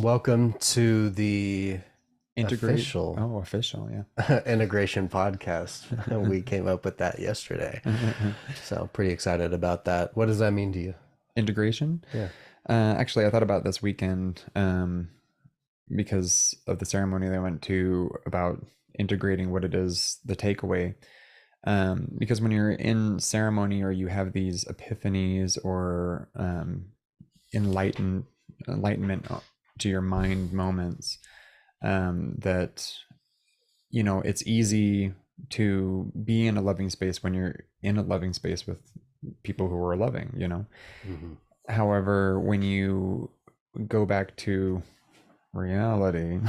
Welcome to the Integrate. official Oh, official. Yeah. integration podcast. We came up with that yesterday. So pretty excited about that. What does that mean to you? Integration. Yeah. Actually, I thought about this weekend because of the ceremony that I went to about integrating what it is, the takeaway. Because when you're in ceremony or you have these epiphanies or enlighten enlightenment to your mind moments, that it's easy to be in a loving space when you're in a loving space with people who are loving. Hmm. However, when you go back to reality,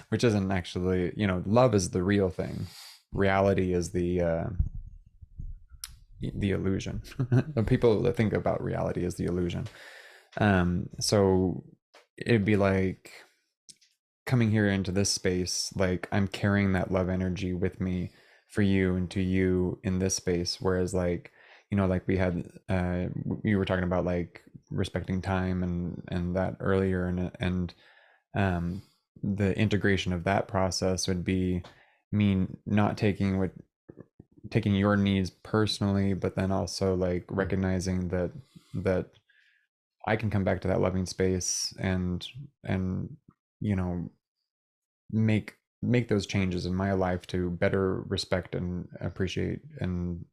which isn't actually, love is the real thing. Reality is the illusion. The people that think about reality as the illusion. So it'd be like coming here into this space, like I'm carrying that love energy with me for you and to you in this space. Whereas like we had we were talking about like respecting time and that earlier, and um the integration of that process would be me not taking your needs personally, but then also like recognizing that I can come back to that loving space and you know make make those changes in my life to better respect and appreciate and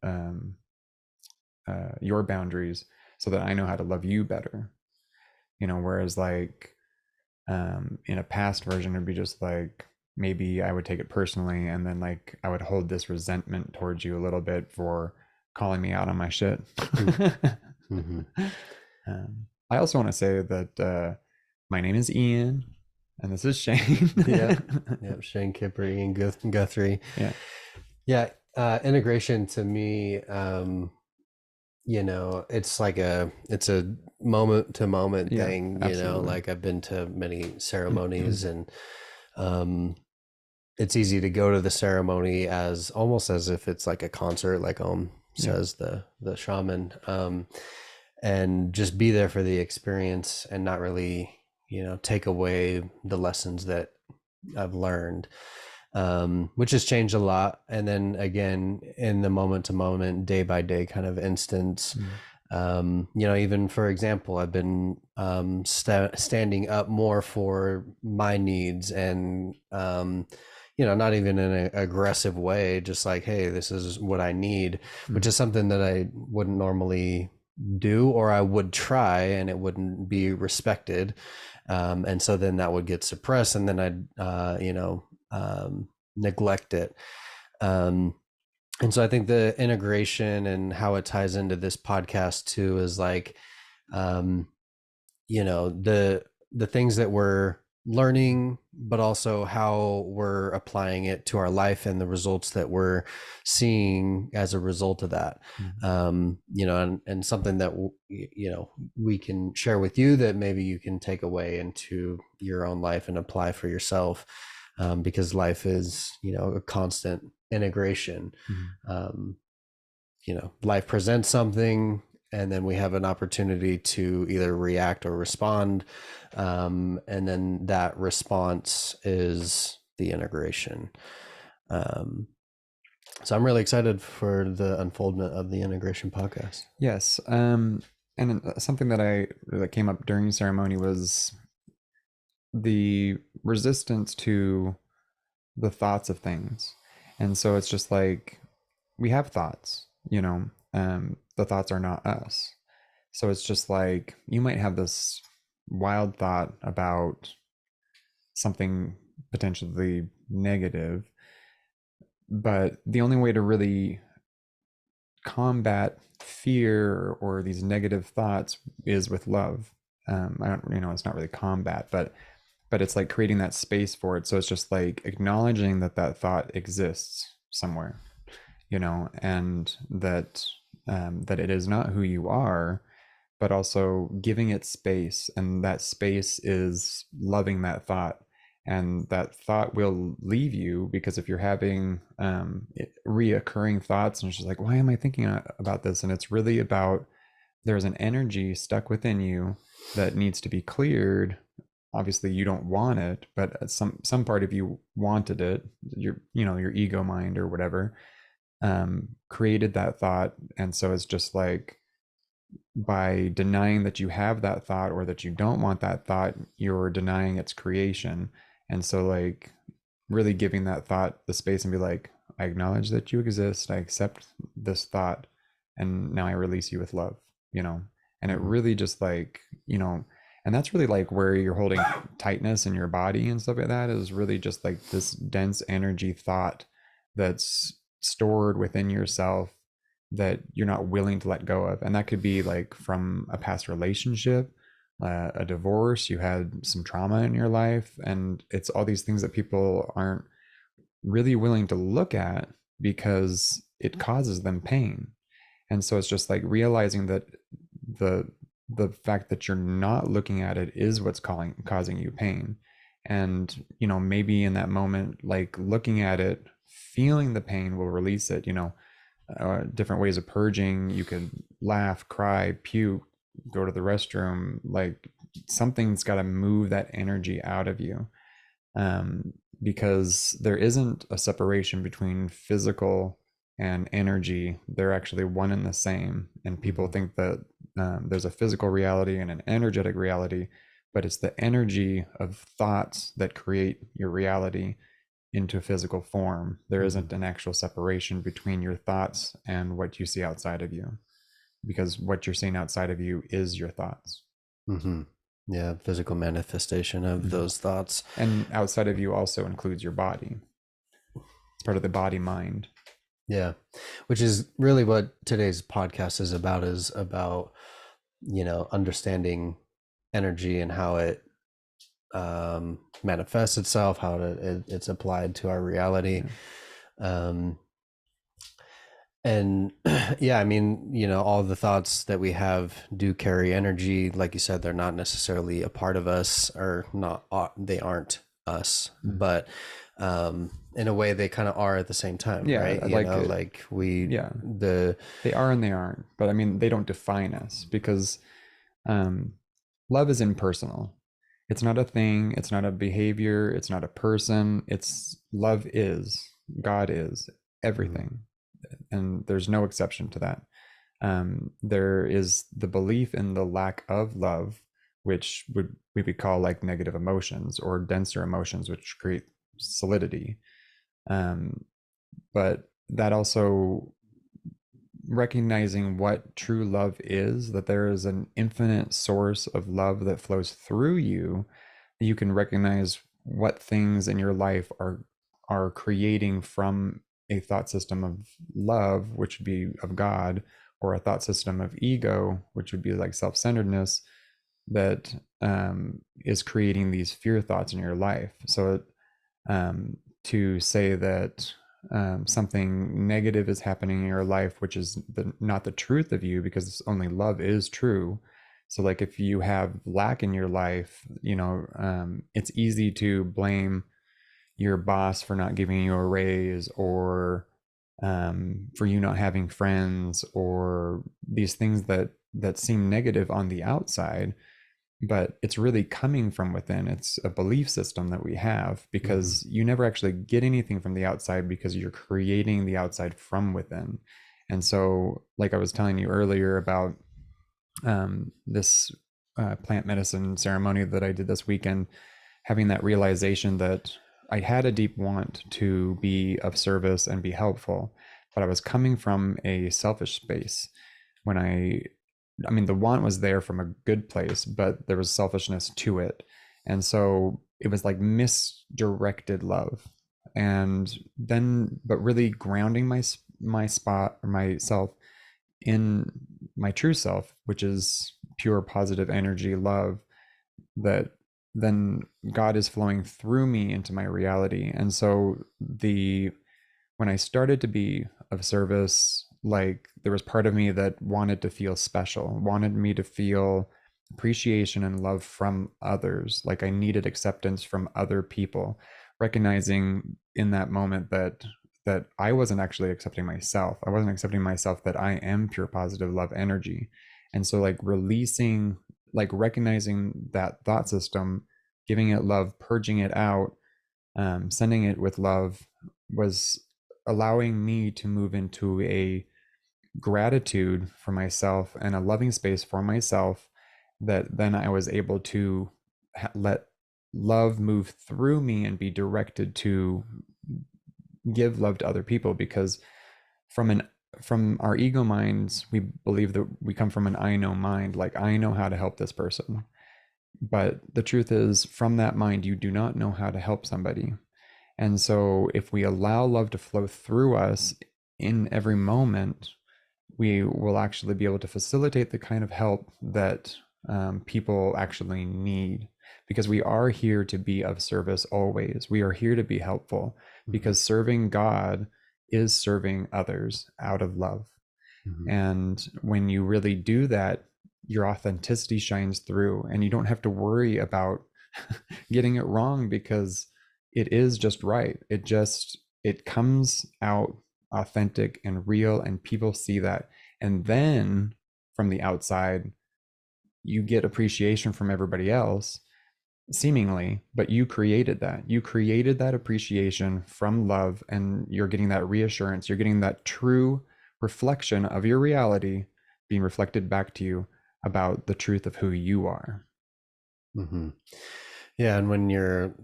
your boundaries, so that I know how to love you better. Whereas like in a past version, it'd be just like maybe I would take it personally, and then like I would hold this resentment towards you a little bit for calling me out on my shit. Hmm. I also want to say that my name is Ian, and this is Shane. Yep. Yep. Shane Kipper, Ian Guthrie. Yeah. Yeah. Integration to me, it's a moment to moment Yeah, thing, absolutely. like I've been to many ceremonies and um it's easy to go to the ceremony as almost as if it's like a concert, like Yeah. says the shaman, and just be there for the experience and not really, take away the lessons that I've learned, which has changed a lot. And then again, in the moment to moment, day by day kind of instance, Mm. even for example, I've been standing up more for my needs and, not even in an aggressive way, just like, hey, this is what I need, which Mm. is something that I wouldn't normally do, or I would try and it wouldn't be respected. And so then that would get suppressed and then I'd, neglect it. Um, and so I think the integration and how it ties into this podcast too is like, um, the things that we're learning, but also how we're applying it to our life and the results that we're seeing as a result of that. Mm. And something that we can share with you that maybe you can take away into your own life and apply for yourself, because life is a constant integration. Mm. um, Life presents something and then we have an opportunity to either react or respond, and then that response is the integration. um, so I'm really excited for the unfoldment of the integration podcast. Yes. And something that came up during ceremony was the resistance to the thoughts of things. And so it's just like we have thoughts, the thoughts are not us. So it's just like you might have this wild thought about something potentially negative, but the only way to really combat fear or these negative thoughts is with love. I don't, it's not really combat, but it's like creating that space for it. So it's just like acknowledging that that thought exists somewhere, and that it is not who you are, but also giving it space, and that space is loving that thought. And that thought will leave you, because if you're having reoccurring thoughts and it's just like, why am I thinking about this, and it's really about there's an energy stuck within you that needs to be cleared obviously you don't want it, but some part of you wanted it, your ego mind or whatever, created that thought. And so it's just like, by denying that you have that thought or that you don't want that thought, you're denying its creation. And so like really giving that thought the space and be like, I acknowledge that you exist, I accept this thought, and now I release you with love, you know. And it really just like, you know, and that's really like where you're holding tightness in your body and stuff like that, is really just like this dense energy thought that's stored within yourself that you're not willing to let go of. And that could be like from a past relationship, a divorce, you had some trauma in your life, and it's all these things that people aren't really willing to look at because it causes them pain. And so it's just like realizing that the the fact that you're not looking at it is what's causing you pain. And you know, maybe in that moment, like looking at it, feeling the pain will release it, you know. Different ways of purging, you could laugh, cry, puke, go to the restroom, like something's got to move that energy out of you. Because there isn't a separation between physical and energy. They're actually one and the same. And people think that there's a physical reality and an energetic reality, but it's the energy of thoughts that create your reality into physical form. There isn't an actual separation between your thoughts and what you see outside of you, because what you're seeing outside of you is your thoughts. Mm-hmm. Yeah, physical manifestation of those thoughts. And outside of you also includes your body. It's part of the body mind. Yeah, which is really what today's podcast is about, you know, understanding energy and how it manifests itself, how it's applied to our reality. And yeah, I mean, you know, all the thoughts that we have do carry energy. Like you said, they're not necessarily a part of us, or not, they aren't us, but in a way they kind of are at the same time, Yeah, right? You like know, like yeah, they are and they aren't, but I mean, they don't define us, because love is impersonal. It's not a thing, it's not a behavior, it's not a person. It's love is, God is everything. And there's no exception to that. There is the belief in the lack of love, which we would call like negative emotions or denser emotions, which create solidity. But that also, recognizing what true love is, that there is an infinite source of love that flows through you. You can recognize what things in your life are creating from a thought system of love, which would be of God, or a thought system of ego, which would be like self-centeredness, that is creating these fear thoughts in your life. So to say that something negative is happening in your life, which is not the truth of you, because only love is true. So like if you have lack in your life, you know, it's easy to blame your boss for not giving you a raise, or for you not having friends, or these things that seem negative on the outside, but it's really coming from within. It's a belief system that we have, because you never actually get anything from the outside, because you're creating the outside from within. And so like I was telling you earlier about this plant medicine ceremony that I did this weekend, having that realization that I had a deep want to be of service and be helpful, but I was coming from a selfish space. When I mean, the want was there from a good place, but there was selfishness to it. And so it was like misdirected love. And then, but really grounding my spot, or myself, in my true self, which is pure positive energy, love, that then God is flowing through me into my reality. And so when I started to be of service, like there was part of me that wanted to feel special, wanted me to feel appreciation and love from others. Like I needed acceptance from other people, recognizing in that moment that I wasn't actually accepting myself. I wasn't accepting myself, that I am pure positive love energy. And so like releasing, like recognizing that thought system giving it love, purging it out, sending it with love, was allowing me to move into a gratitude for myself and a loving space for myself, that then I was able to let love move through me and be directed to give love to other people. Because from our ego minds, we believe that we come from an I know mind, like I know how to help this person. But the truth is, from that mind, you do not know how to help somebody. And so if we allow love to flow through us in every moment, we will actually be able to facilitate the kind of help that people actually need. Because we are here to be of service always. We are here to be helpful, because serving God is serving others out of love. And when you really do that, your authenticity shines through, and you don't have to worry about getting it wrong, because it is just right. It comes out authentic and real, and people see that. And then from the outside, you get appreciation from everybody else, seemingly, but you created that. You created that appreciation from love, and you're getting that reassurance. You're getting that true reflection of your reality being reflected back to you about the truth of who you are. Mm-hmm. Yeah, and when you're,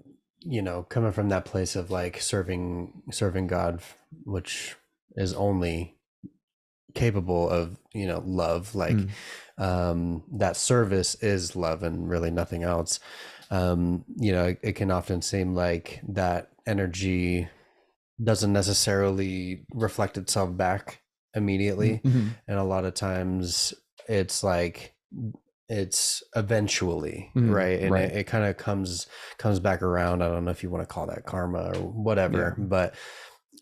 coming from that place of like serving God, which is only capable of, love, like that service is love and really nothing else. It can often seem like that energy doesn't necessarily reflect itself back immediately. And a lot of times it's like, it's eventually, right? And right. it kind of comes back around. I don't know if you want to call that karma or whatever, but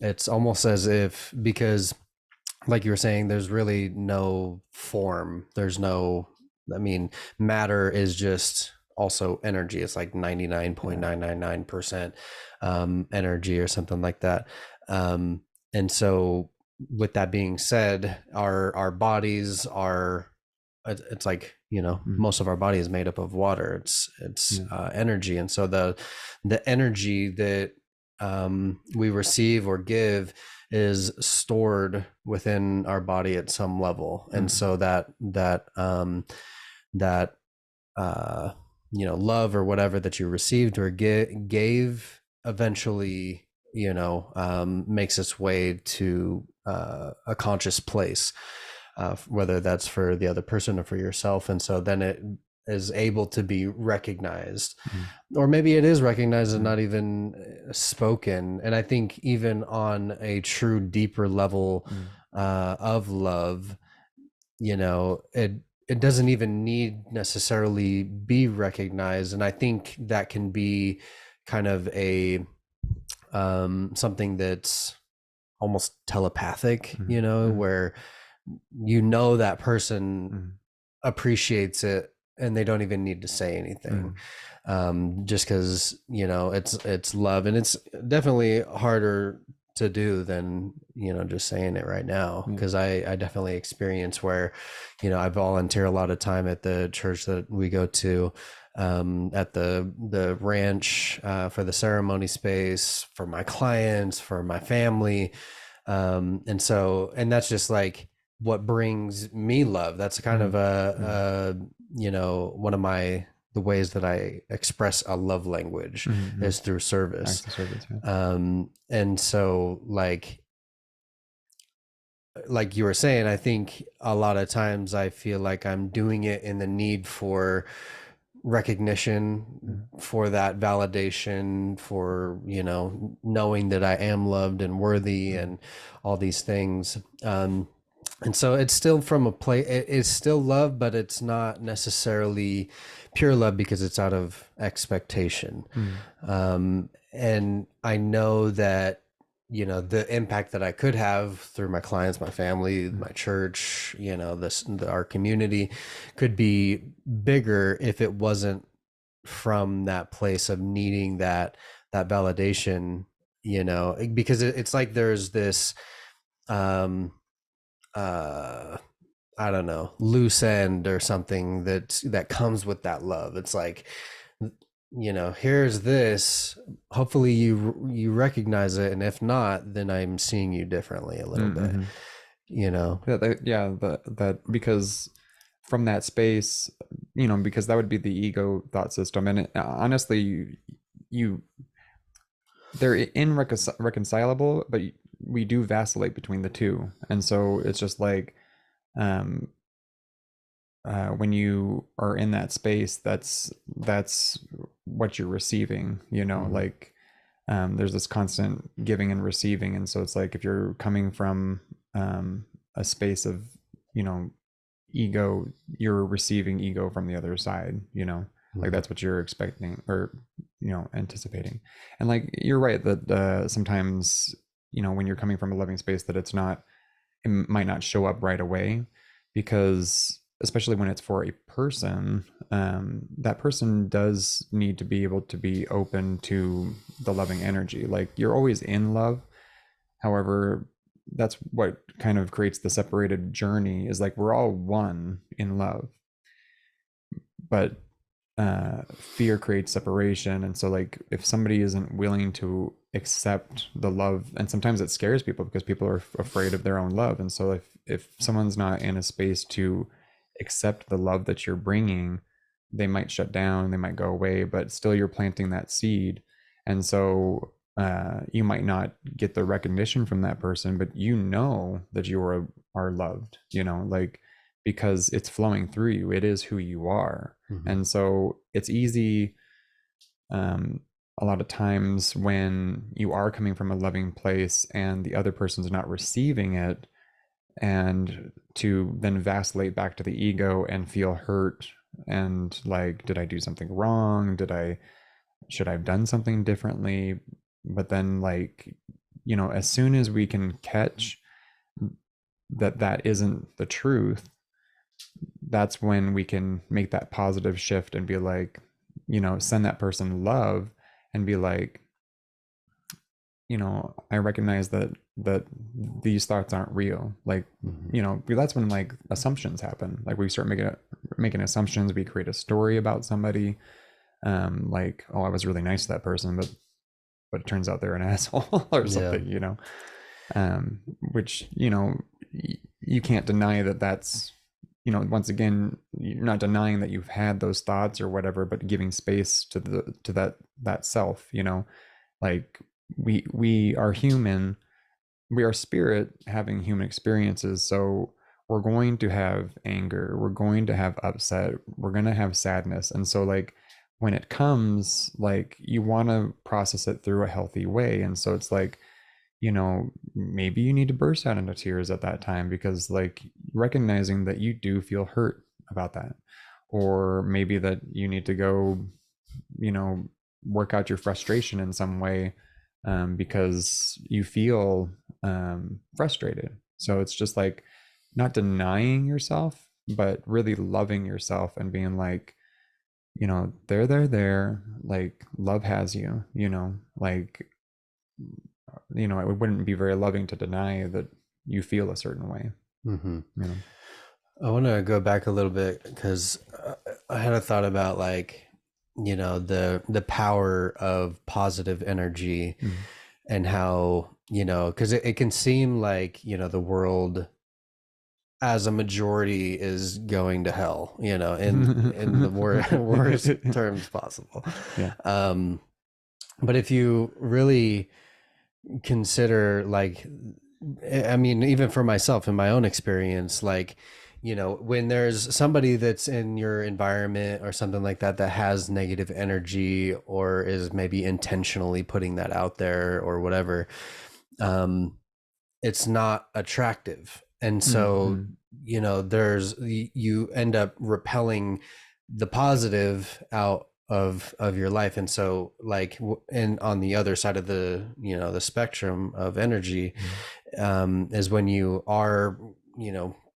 it's almost as if, because like you were saying, there's really no form. There's no, matter is just also energy. It's like 99.999% energy or something like that. And so with that being said, our bodies are, it's like, most of our body is made up of water. It's energy. And so the energy that we receive or give is stored within our body at some level. And so that love or whatever that you received or gave eventually, makes its way to a conscious place, whether that's for the other person or for yourself. And so then it is able to be recognized, or maybe it is recognized and not even spoken. And I think even on a true deeper level of love, it doesn't even need necessarily be recognized. And I think that can be kind of a something that's almost telepathic, where that person appreciates it and they don't even need to say anything, just because it's love. And it's definitely harder to do than just saying it right now, because I definitely experience where I volunteer a lot of time at the church that we go to, at the ranch, for the ceremony space, for my clients, for my family, and that's just like what brings me love. That's kind of one of the ways that I express a love language is through service. And so like you were saying, I think a lot of times I feel like I'm doing it in the need for recognition, for that validation, for knowing that I am loved and worthy and all these things. And so it's still from a place, it's still love, but it's not necessarily pure love because it's out of expectation. And I know that the impact that I could have through my clients, my family, my church, our community could be bigger if it wasn't from that place of needing that validation, because it's like there's this I don't know, loose end or something that comes with that love. It's like here's this, hopefully you recognize it, and if not, then I'm seeing you differently a little bit, Mm-hmm. you know. That because from that space, because that would be the ego thought system, and honestly, you they're irreconcilable, but we do vacillate between the two, and so it's just like, um when you are in that space, that's what you're receiving, Mhm. like, there's this constant giving and receiving, and so it's like if you're coming from, a space of, you know ego, you're receiving ego from the other side, like Mhm. that's what you're expecting, or anticipating. And like you're right that, sometimes, when you're coming from a loving space, that it might not show up right away, because especially when it's for a person, that person does need to be able to be open to the loving energy. Like, you're always in love. However, that's what kind of creates the separated journey, is like we're all one in love, but, fear creates separation. And so, like, if somebody isn't willing to accept the love, and sometimes it scares people because people are afraid of their own love. And so if someone's not in a space to accept the love that you're bringing, they might shut down, they might go away, but still you're planting that seed. And so, you might not get the recognition from that person, but that you are loved, like, because it's flowing through you, it is who you are. Mhm. And so it's easy, um, a lot of times when you are coming from a loving place and the other person's not receiving it, and to then vacillate back to the ego and feel hurt, and like, did I do something wrong? Should I have done something differently? But then, like, as soon as we can catch that that isn't the truth, that's when we can make that positive shift and be like, send that person love, and be like, I recognize that these thoughts aren't real. Like, Mhm. that's when, like, assumptions happen. Like, we start making assumptions. We create a story about somebody, like, oh, I was really nice to that person, but it turns out they're an asshole, or Yeah. something, which, you can't deny that that's, once again, you're not denying that you've had those thoughts or whatever, but giving space to that self, like, we are human, we are spirit having human experiences. So we're going to have anger, we're going to have upset, we're going to have sadness. And so, like, when it comes, like, you want to process it through a healthy way. And so it's like, maybe you need to burst out into tears at that time, because, like, recognizing that you do feel hurt about that, or maybe that you need to go, you know work out your frustration in some way, because you feel, frustrated. So it's just like, not denying yourself, but really loving yourself and being like, there, like, love has you, like, it wouldn't be very loving to deny that you feel a certain way, Mhm. you know. I want to go back a little bit because I had a thought about, like, the power of positive energy, Mm. and how, because it can seem like, the world as a majority is going to hell, in the worst terms possible. Yeah. Um, but if you really consider, like, I mean, even for myself in my own experience, like, when there's somebody that's in your environment or something like that that has negative energy, or is maybe intentionally putting that out there or whatever, um, it's not attractive. And so, Mm-hmm. you end up repelling the positive out of your life. And so, like, and on the other side of the spectrum of energy, is when you are,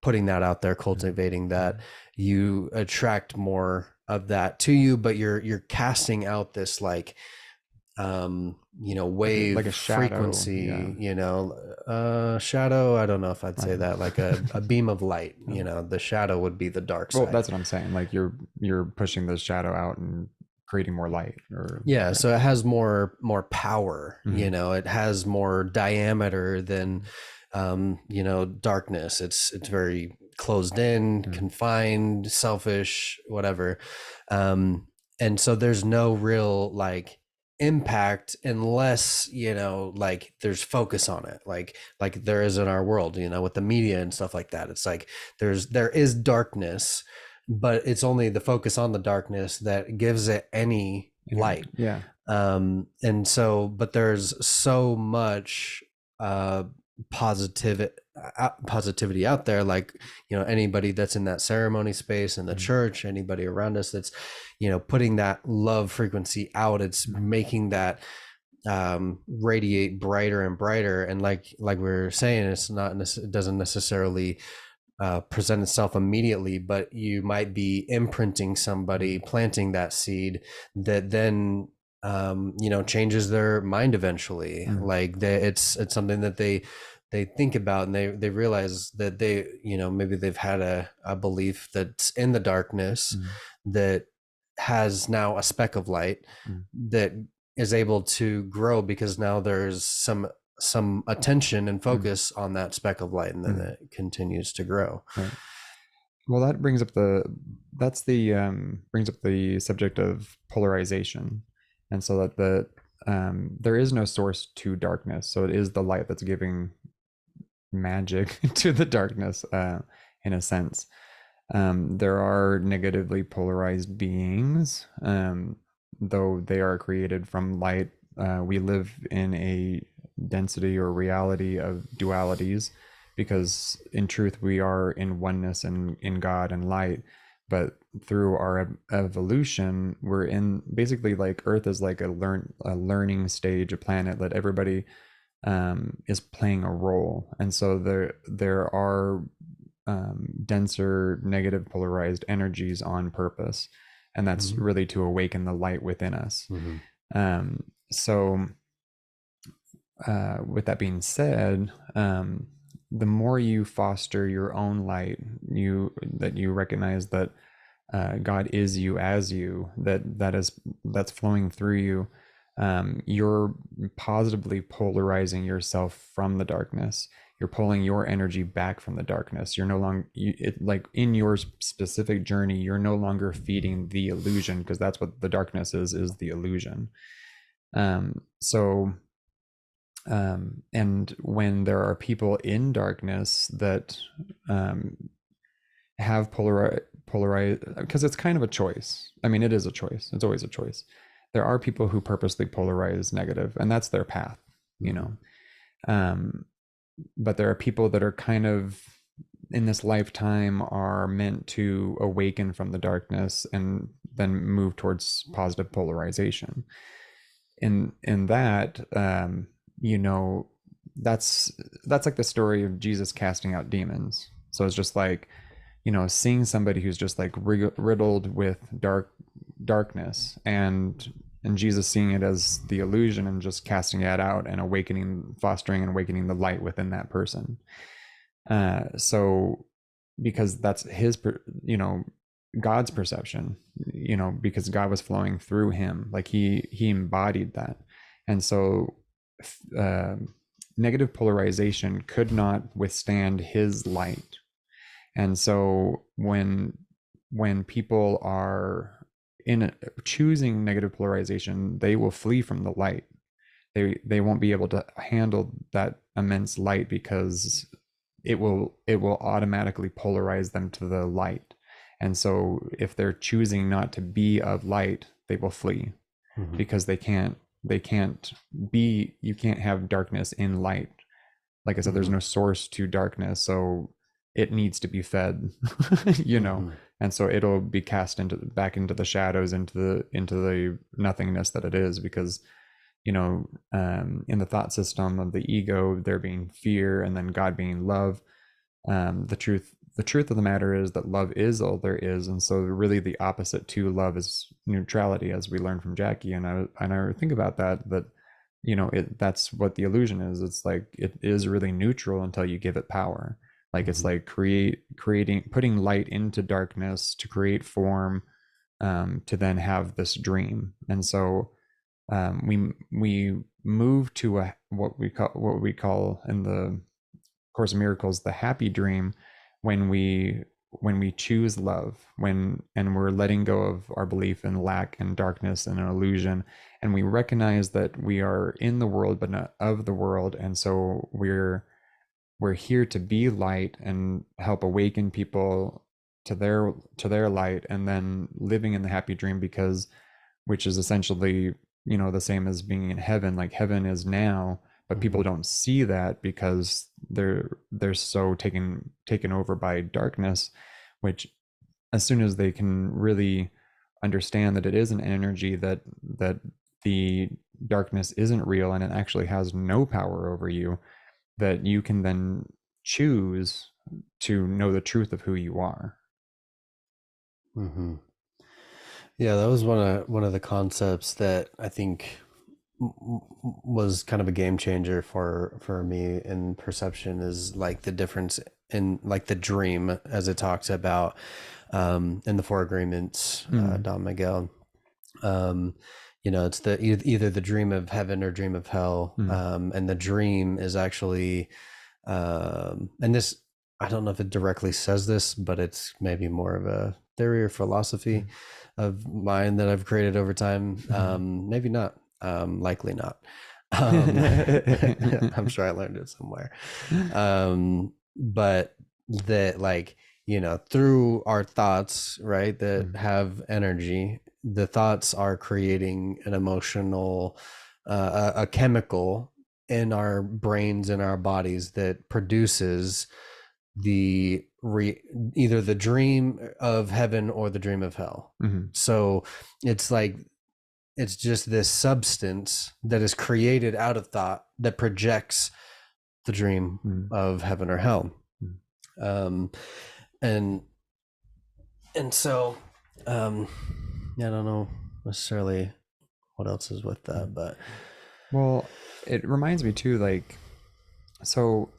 putting that out there, cultivating that, you attract more of that to you, but you're casting out this, like, Like wave a shadow. Yeah. frequency, shadow, I don't know if I'd Like, say that, like a beam of light. The shadow would be the dark well, side. that's what I'm saying. Like, you're pushing the shadow out and creating more light, or Yeah, so it has more power, Mhm. it has more diameter than darkness. It's very closed in, Mhm. confined, selfish, whatever. And so there's no real like impact unless, like there's focus on it, like there is in our world, with the media and stuff like that. It's like there is darkness, but it's only the focus on the darkness that gives it any light. Yeah. And so, but there's so much uh positive positivity out there, like anybody that's in that ceremony space in the Mhm. church, anybody around us that's putting that love frequency out, it's Mhm. making that radiate brighter and brighter. And like we were saying, it doesn't necessarily present itself immediately, but you might be imprinting somebody, planting that seed that then changes their mind eventually. Mhm. Like it's something that they think about, and they realize that they maybe they've had a belief that's in the darkness Mhm. that has now a speck of light Mhm. that is able to grow because now there's some attention and Mhm. focus on that speck of light, and then Mhm. it continues to grow. Right. Well, that brings up the subject of polarization, and so that there is no source to darkness, so it is the light that's giving magic to the darkness, in a sense. There are negatively polarized beings, though they are created from light. We live in a density or reality of dualities, because in truth we are in oneness and in God and light. But through our evolution, we're in basically, like, Earth is like a learning stage, a planet that everybody is playing a role, and so there are denser negative polarized energies on purpose, and that's Mm-hmm. really to awaken the light within us. Mm-hmm. So with that being said, the more you foster your own light, that you recognize that God is you as you, that's flowing through you, you're positively polarizing yourself from the darkness. You're pulling your energy back from the darkness. You're no longer, like, in your specific journey, you're no longer feeding the illusion, because that's what the darkness is the illusion. So and when there are people in darkness that have polarize, because it's kind of a choice. I mean, it is a choice. It's always a choice. There are people who purposely polarize negative, and that's their path, you Mm-hmm. know. Um, but there are people that are kind of, in this lifetime, are meant to awaken from the darkness and then move towards positive polarization. In that, you know, that's like the story of Jesus casting out demons. So it's just like, seeing somebody who's just like riddled with darkness, and Jesus seeing it as the illusion and just casting it out and fostering and awakening the light within that person. So because that's God's perception, because God was flowing through him, like he embodied that. And so uh, negative polarization could not withstand his light. And so when people are choosing negative polarization, they will flee from the light. They won't be able to handle that immense light, because it will automatically polarize them to the light. And so if they're choosing not to be of light, they will flee, Mm-hmm. because they can't be, you can't have darkness in light. Like I said, there's Mm-hmm. no source to darkness, so it needs to be fed. Mm-hmm. And so it'll be cast back into the shadows, into the nothingness that it is, because in the thought system of the ego, there being fear and then God being love. The truth of the matter is that love is all there is, and so really the opposite to love is neutrality, as we learned from Jackie. And I think about that that's what the illusion is. It's like it is really neutral until you give it power. Like, it's Mm-hmm. like putting light into darkness to create form, to then have this dream. And so we move to what we call in the Course of Miracles the happy dream, when we choose love, and we're letting go of our belief in lack and darkness and an illusion, and we recognize that we are in the world but not of the world, and so we're here to be light and help awaken people to their light, and then living in the happy dream, because which is essentially, the same as being in heaven. Like, heaven is now, but people don't see that because they're so taken over by darkness, which, as soon as they can really understand that it is an energy, that the darkness isn't real and it actually has no power over you, that you can then choose to know the truth of who you are. Mm-hmm. Yeah, that was one of the concepts that I think was kind of a game changer for me in perception, is like the difference in like the dream, as it talks about in the Four Agreements, Don Miguel. It's either the dream of heaven or dream of hell, and the dream is actually, and this, I don't know if it directly says this, but it's maybe more of a theory or philosophy of mine that I've created over time. Maybe not, likely not. I'm sure I learned it somewhere. But that, like, through our thoughts, right, that have energy, the thoughts are creating an emotional, a chemical in our brains and our bodies that produces either the dream of heaven or the dream of hell. So it's like, it's just this substance that is created out of thought that projects the dream of heaven or hell. And so I don't know necessarily what else is with that, but well, it reminds me too, like, so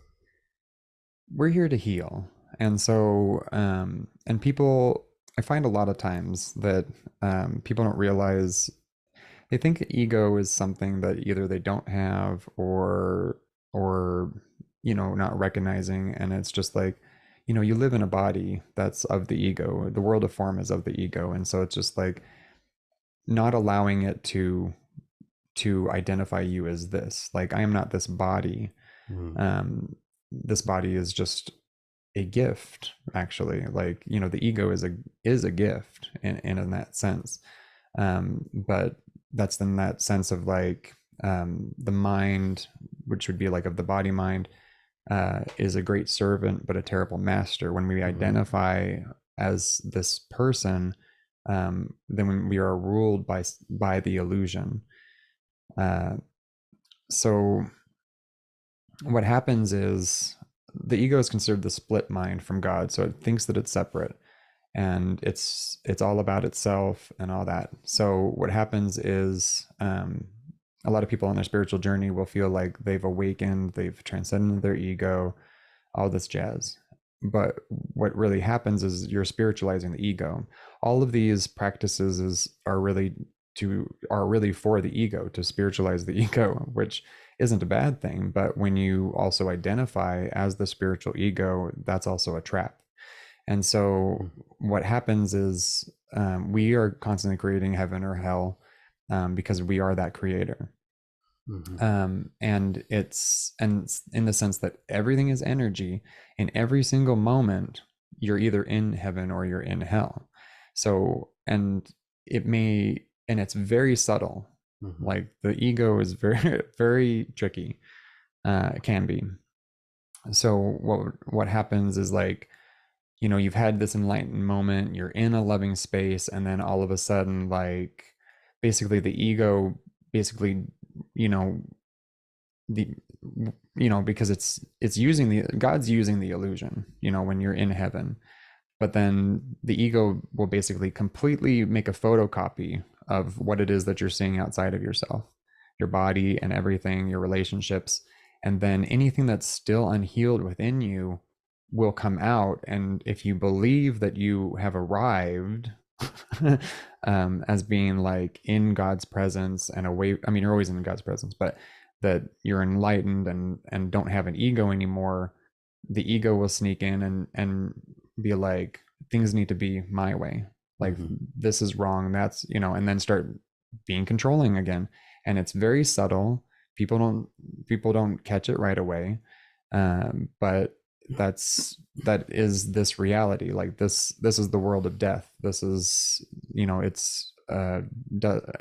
we're here to heal. And so and people, I find a lot of times that people don't realize, they think ego is something that either they don't have, or not recognizing. And it's just like, you live in a body that's of the ego, the world of form is of the ego, and so it's just like not allowing it to identify you as this. Like, I am not this body. This body is just a gift, actually. Like, the ego is a gift in that sense. But that's in that sense of like, the mind, which would be like of the body mind, is a great servant but a terrible master. When we identify as this person, then when we are ruled by the illusion. So what happens is, the ego is considered the split mind from God, so it thinks that it's separate, and it's all about itself and all that. So what happens is, a lot of people on their spiritual journey will feel like they've awakened, they've transcended their ego, all this jazz. But what really happens is you're spiritualizing the ego. All of these practices are really for the ego, to spiritualize the ego, which isn't a bad thing. But when you also identify as the spiritual ego, that's also a trap. And so what happens is, we are constantly creating heaven or hell, because we are that creator. And it's in the sense that everything is energy. In every single moment, you're either in heaven or you're in hell. So, and it's very subtle. Like, the ego is very, very tricky. It can be. So what happens is, like, you've had this enlightened moment, you're in a loving space, and then all of a sudden, like, basically the ego, the because it's using God's using the illusion, when you're in heaven. But then the ego will basically completely make a photocopy of what it is that you're seeing outside of yourself, your body and everything, your relationships. And then anything that's still unhealed within you will come out. And if you believe that you have arrived, as being like in God's presence and away. I mean, you're always in God's presence, but that you're enlightened and don't have an ego anymore. The ego will sneak in and be like, things need to be my way. Like, this is wrong. That's, and then start being controlling again. And it's very subtle. People don't catch it right away. But that is this reality. Like, this is the world of death. This is, it's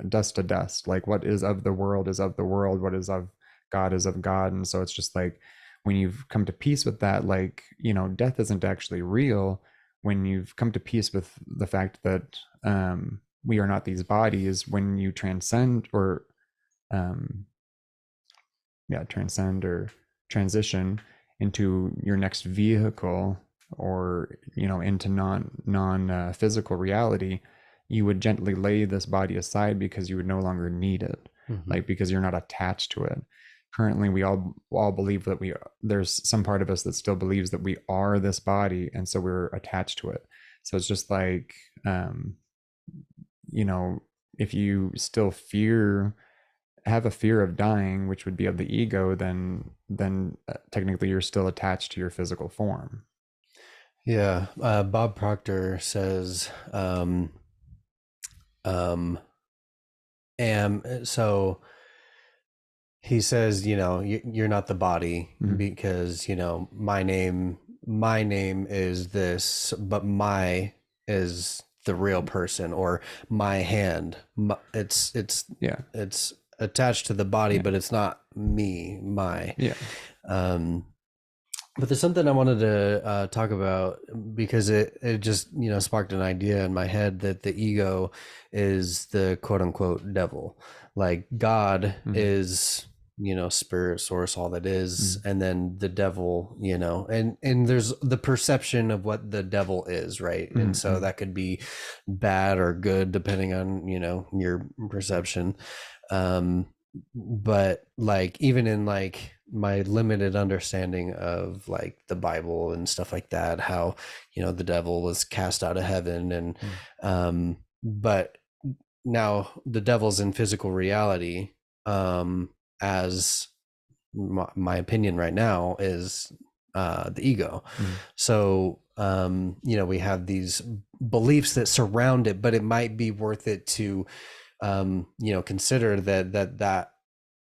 dust to dust. Like, what is of the world is of the world, what is of God is of God. And so it's just like, when you've come to peace with that, like, death isn't actually real. When you've come to peace with the fact that we are not these bodies, when you transcend or um transcend or transition into your next vehicle, or into non physical reality, you would gently lay this body aside because you would no longer need it. Like, because you're not attached to it. Currently, we all believe that there's some part of us that still believes that we are this body, and so we're attached to it. So it's just like, if you still have a fear of dying, which would be of the ego, then technically you're still attached to your physical form. Yeah. Bob Proctor says, so he says, you're not the body, because, my name is this, but my is the real person, or my hand. It's attached to the body, but it's not me, my. Yeah. But there's something I wanted to talk about, because it just, sparked an idea in my head that the ego is the quote unquote devil. Like, God is, spirit, source, all that is. And then the devil, and there's the perception of what the devil is, right? And so that could be bad or good depending on, your perception. But like, even in like my limited understanding of like the Bible and stuff like that, how, the devil was cast out of heaven, and but now the devil's in physical reality, as my opinion right now is the ego. So we have these beliefs that surround it, but it might be worth it to consider that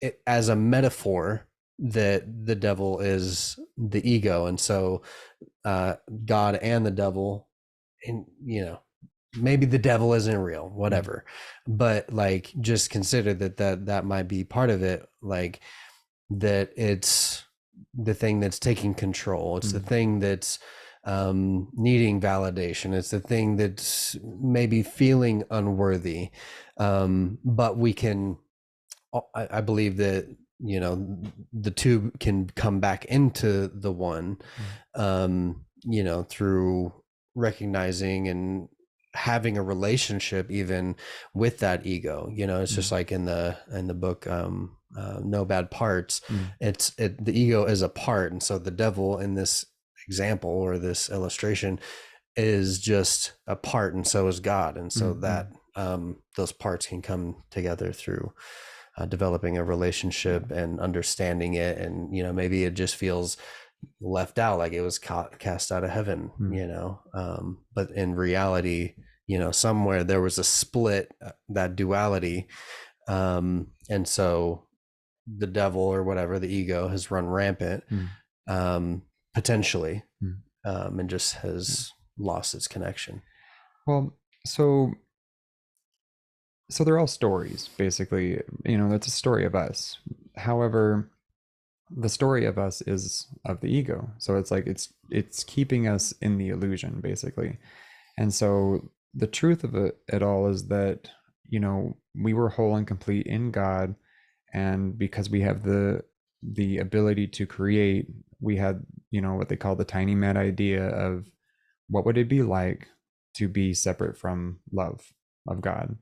it, as a metaphor, that the devil is the ego, and so God and the devil, and maybe the devil isn't real, whatever, but like, just consider that might be part of it, like that it's the thing that's taking control, it's the thing that's needing validation, it's the thing that's maybe feeling unworthy, but we can, I believe that the two can come back into the one, through recognizing and having a relationship even with that ego. It's just like in the book, No Bad Parts. The ego is a part, and so the devil in this example or this illustration is just a part, and so is God, and so that those parts can come together through developing a relationship and understanding it, and maybe it just feels left out, like it was cast out of heaven, but in reality, somewhere there was a split, that duality, and so the devil, or whatever, the ego, has run rampant, potentially, and just has lost its connection. Well, so they're all stories, basically. That's a story of us. However, the story of us is of the ego. So it's like it's keeping us in the illusion, basically. And so the truth of it all is that, we were whole and complete in God, and because we have the ability to create, we had, what they call the tiny mad idea of what would it be like to be separate from love of God.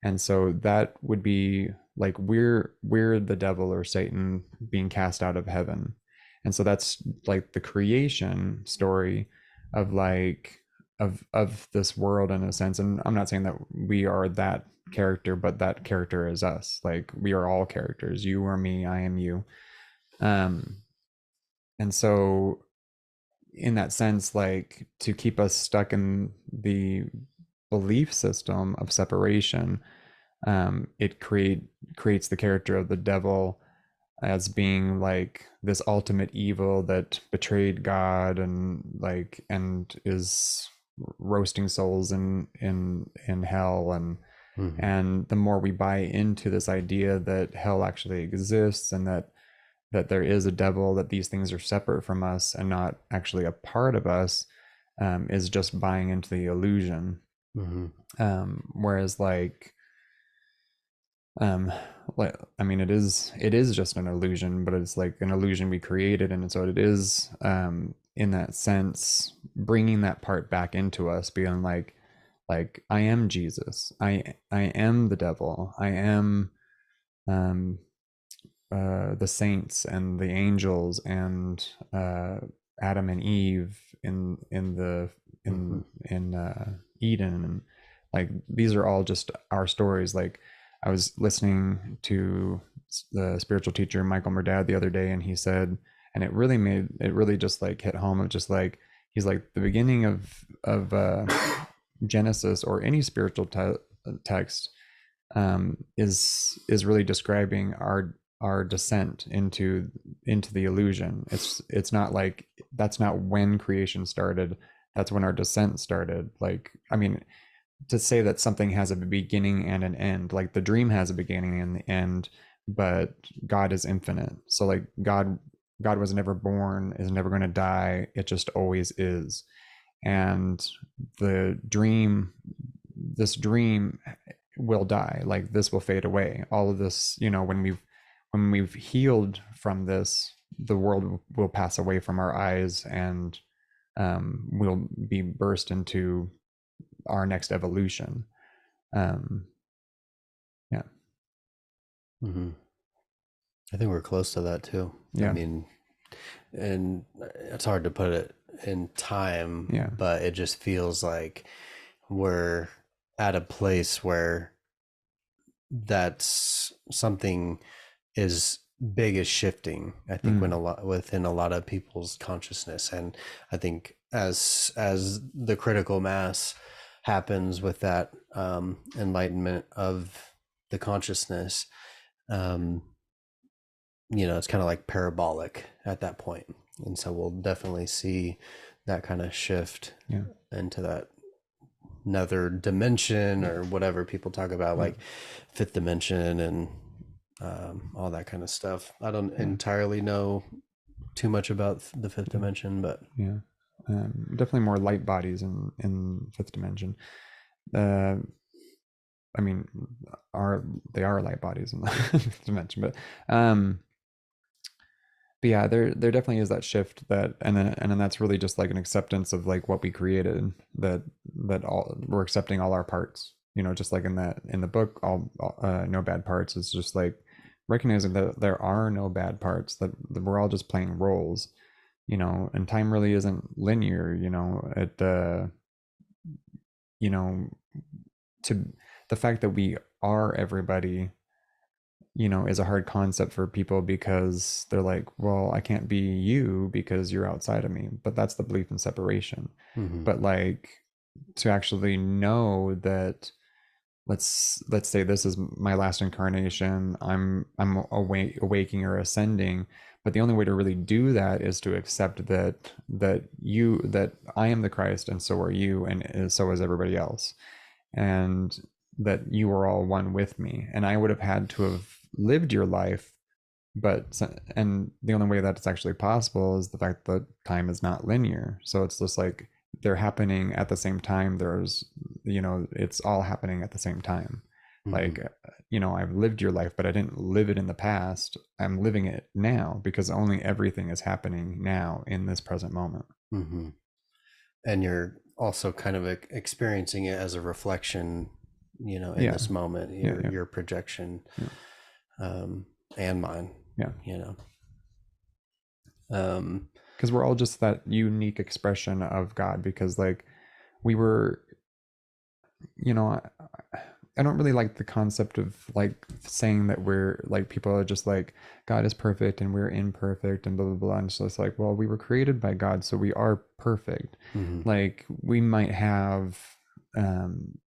And so that would be like, we're the devil or Satan being cast out of heaven. And so that's like the creation story of like, of this world in a sense. And I'm not saying that we are that character, but that character is us. Like we are all characters. You are me, I am you. um and so in that sense, like to keep us stuck in the belief system of separation, it creates the character of the devil as being like this ultimate evil that betrayed God and like and is roasting souls in hell. Mm-hmm. And the more we buy into this idea that hell actually exists and that there is a devil, that these things are separate from us and not actually a part of us, is just buying into the illusion. Mm-hmm. Whereas um like I mean, it is just an illusion, but it's like an illusion we created. And so it is, in that sense, bringing that part back into us, being like I am Jesus, I am the devil, I am um the saints and the angels and Adam and Eve in the Mm-hmm. in Eden. And like these are all just our stories. Like I was listening to the spiritual teacher Michael Murdad the other day, and he said, and it really just like hit home of just like he's like the beginning of Genesis or any spiritual text, is really describing our descent into the illusion. It's not like that's not when creation started. That's when our descent started. Like I mean, to say that something has a beginning and an end, like the dream has a beginning and the end, but God is infinite. So like God was never born, is never going to die. It just always is. And the dream, this dream will die. Like this will fade away. All of this, when we've healed from this, the world will pass away from our eyes, and we'll be burst into our next evolution. um yeah. Mm-hmm. I think we're close to that too. I Yeah. mean, and it's hard to put it in time, Yeah. but it just feels like we're at a place where that's something is big is shifting. I think when Mm. a lot within a lot of people's consciousness, and I think as the critical mass happens with that enlightenment of the consciousness, um, it's kind of like parabolic at that point, and so we'll definitely see that kind of shift Yeah. into that another dimension or whatever people talk about, Yeah. like fifth dimension and all that kind of stuff. I don't Yeah. entirely know too much about the fifth Yeah. dimension, but Yeah. Definitely more light bodies in fifth dimension. uh I mean, are they are light bodies in the fifth dimension, but yeah, there definitely is that shift, that and then that's really just like an acceptance of like what we created, that all we're accepting all our parts, just like in the book, all no bad parts. Is just like recognizing that there are no bad parts, that we're all just playing roles, and time really isn't linear. You know to the fact that we are everybody, is a hard concept for people, because they're like, well, I can't be you because you're outside of me. But that's the belief in separation. mm-hmm. But like, to actually know that, let's say this is my last incarnation, I'm awaking or ascending, but the only way to really do that is to accept that I am the Christ, and so are you, and so is everybody else, and that you are all one with me. And I would have had to have lived your life, and the only way that it's actually possible is the fact that time is not linear. So it's just like they're happening at the same time. It's all happening at the same time. Mm-hmm. Like, I've lived your life, but I didn't live it in the past. I'm living it now, because only everything is happening now in this present moment. Mm-hmm. And you're also kind of experiencing it as a reflection, in Yeah. this moment, Yeah. Yeah. your projection, Yeah. and mine, Yeah. you know. Um, Because we're all just that unique expression of God. Because like we were, you know, I don't really like the concept of like saying that we're like, people are just like, God is perfect and we're imperfect and blah blah blah. And so it's like, well, we were created by God, so we are perfect. Mm-hmm. Like we might have,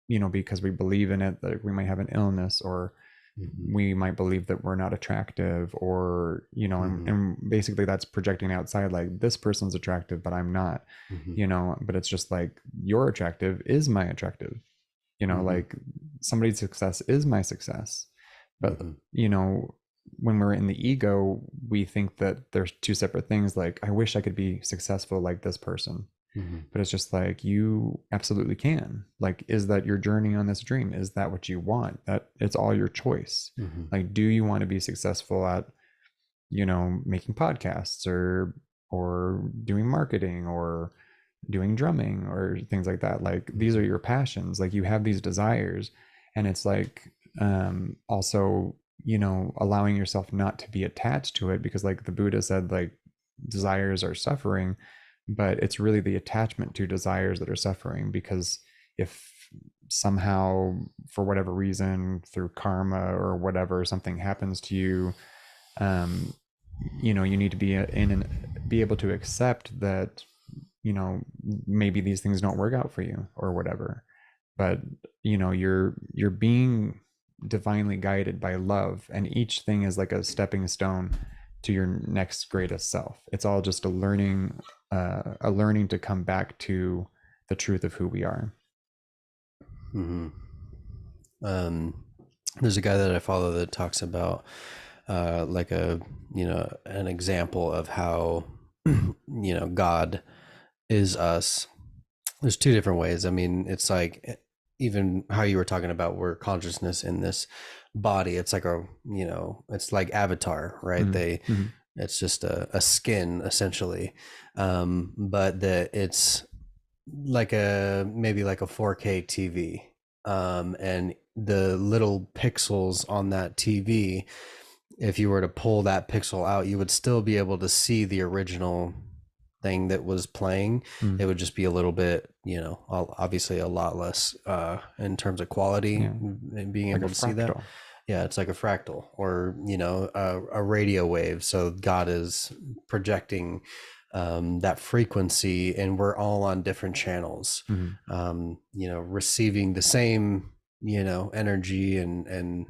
you know, because we believe in it, that we might have an illness, or Mm-hmm. we might believe that we're not attractive, or you know, Mm-hmm. and basically that's projecting outside, like this person's attractive but I'm not, Mm-hmm. you know. But it's just like, your attractive is my attractive, you know, Mm-hmm. like somebody's success is my success. But Mm-hmm. you know, when we're in the ego, we think that there's two separate things, like I wish I could be successful like this person. Mm-hmm. But it's just like, you absolutely can. Like, is that your journey on this dream? Is that what you want? That it's all your choice. Mm-hmm. Like, do you want to be successful at, you know, making podcasts, or doing marketing, or doing drumming, or things like that? Like, these are your passions. Like, you have these desires. And it's like, also, you know, allowing yourself not to be attached to it, because like the Buddha said, like, desires are suffering, but it's really the attachment to desires that are suffering. Because if somehow, for whatever reason, through karma or whatever, something happens to you, um, you know, you need to be in and be able to accept that, you know, maybe these things don't work out for you or whatever. But you know, you're being divinely guided by love, and each thing is like a stepping stone to your next greatest self. It's all just a learning to come back to the truth of who we are. Mm-hmm. Um, there's a guy that I follow that talks about like a, you know, an example of how you know, God is us. There's two different ways. I mean, it's like even how you were talking about where consciousness in this body, it's like a, you know, it's like Avatar, right? They Mm-hmm. it's just a skin essentially, but that it's like a maybe like a 4K TV, and the little pixels on that TV, if you were to pull that pixel out, you would still be able to see the original thing that was playing. Mm-hmm. It would just be a little bit, you know, obviously a lot less in terms of quality, Yeah, and being like a able to see that. fractal. Yeah, it's like a fractal, or you know, a radio wave. So God is projecting that frequency, and we're all on different channels. Mm-hmm. You know, receiving the same, you know, energy and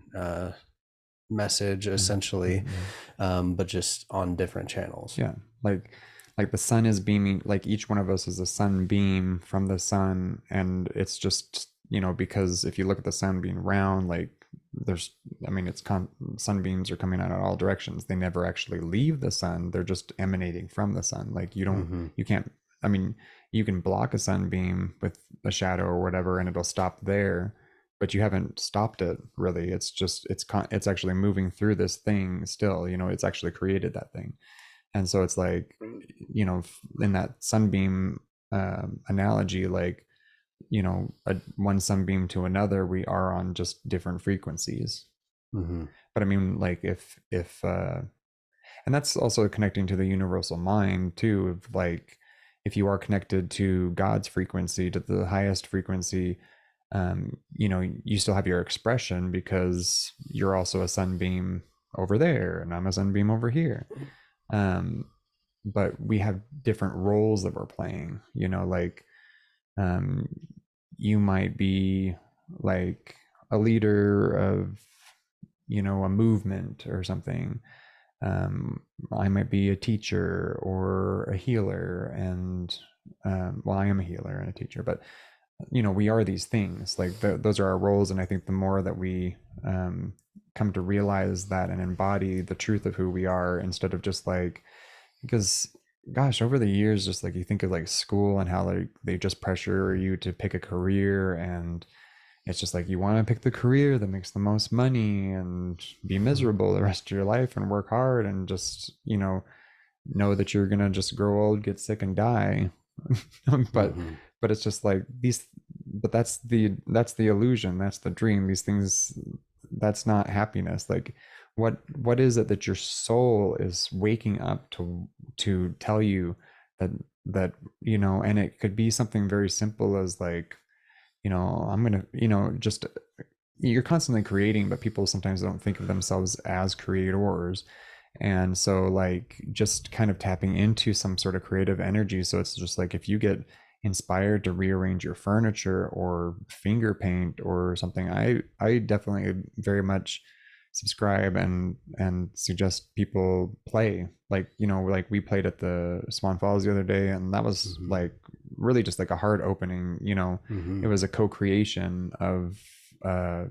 message essentially, Mm-hmm. but just on different channels. Yeah, like the sun is beaming, like each one of us is a sunbeam from the sun. And it's just, you know, because if you look at the sun being round, like there's, I mean, sunbeams are coming out in all directions. They never actually leave the sun. They're just emanating from the sun. Like Mm-hmm. you can't, I mean, you can block a sunbeam with a shadow or whatever and it'll stop there, but you haven't stopped it really. It's just, it's actually moving through this thing still, you know, it's actually created that thing. And so it's like, you know, in that sunbeam analogy, like, you know, one sunbeam to another, we are on just different frequencies. Mm-hmm. But I mean, like, if and that's also connecting to the universal mind too, of like, if you are connected to God's frequency, to the highest frequency, you know, you still have your expression, because you're also a sunbeam over there and I'm a sunbeam over here. um but we have different roles that we're playing, you know, like, um you might be like a leader of, you know, a movement or something. um I might be a teacher or a healer, and well, I am a healer and a teacher, but you know, we are these things, like those are our roles. And I think the more that we come to realize that and embody the truth of who we are, instead of just like, because gosh, over the years, just like you think of like school and how like they just pressure you to pick a career, and it's just like, you want to pick the career that makes the most money and be miserable the rest of your life and work hard and just, you know that you're gonna just grow old, get sick, and die. but Mm-hmm. but it's just like these, but that's the illusion, that's the dream. These things, that's not happiness. Like, what is it that your soul is waking up to tell you that that, you know, and it could be something very simple as like, you know, I'm gonna, you know, just you're constantly creating, but people sometimes don't think of themselves as creators. And so like just kind of tapping into some sort of creative energy. So it's just like if you get inspired to rearrange your furniture or finger paint or something, I definitely very much subscribe and suggest people play. Like, you know, like we played at the Swan Falls the other day, and that was Mm-hmm. like really just like a heart opening, you know. Mm-hmm. It was a co-creation of uh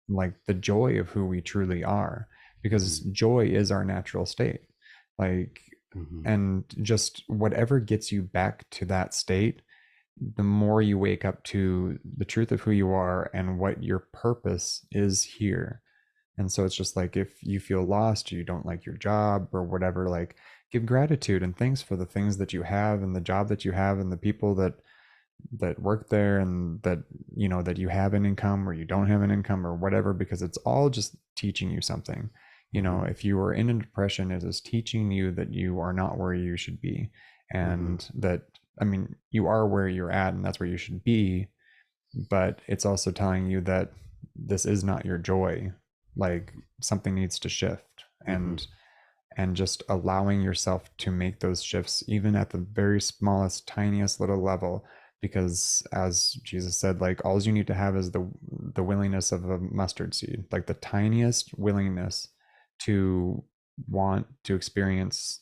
like the joy of who we truly are, because joy is our natural state. Like, Mm-hmm. and just whatever gets you back to that state, the more you wake up to the truth of who you are and what your purpose is here. And so it's just like if you feel lost, you don't like your job or whatever, like give gratitude and thanks for the things that you have and the job that you have and the people that work there, and that, you know, that you have an income or you don't have an income or whatever, because it's all just teaching you something. You Mm-hmm. know, if you are in a depression, it is teaching you that you are not where you should be, Mm-hmm. and that, I mean, you are where you're at and that's where you should be, but it's also telling you that this is not your joy. Like something needs to shift, Mm-hmm. and just allowing yourself to make those shifts even at the very smallest, tiniest little level, because as Jesus said, like all you need to have is the willingness of a mustard seed, like the tiniest willingness to want to experience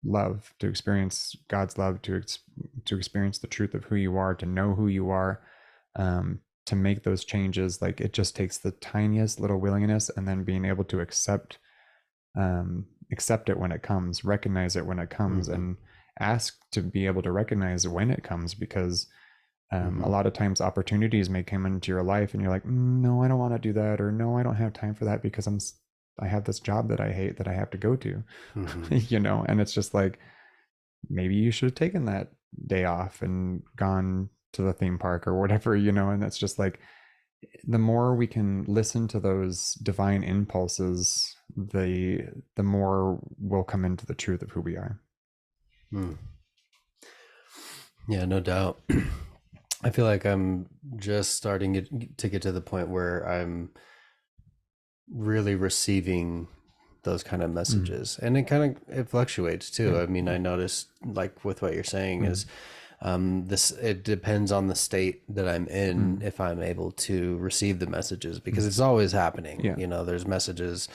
love, to experience God's love, to experience the truth of who you are, to know who you are, to make those changes. Like it just takes the tiniest little willingness, and then being able to accept it when it comes, recognize it when it comes, Mm-hmm. and ask to be able to recognize when it comes, because a Mm-hmm. lot of times opportunities may come into your life and you're like, no, I don't want to do that, or no, I don't have time for that because I have this job that I hate that I have to go to. Mm-hmm. You know, and it's just like maybe you should have taken that day off and gone to the theme park or whatever, you know. And it's just like the more we can listen to those divine impulses, the more we'll come into the truth of who we are. Mm. Yeah, no doubt. I feel like I'm just starting to get to the point where I'm really receiving those kind of Mm. messages, and it fluctuates too. Yeah. I mean, I noticed, like with what you're saying, Mm. is this, it depends on the state that I'm in Mm. if I'm able to receive the messages, because Mm. it's always happening. Yeah. You know, there's messages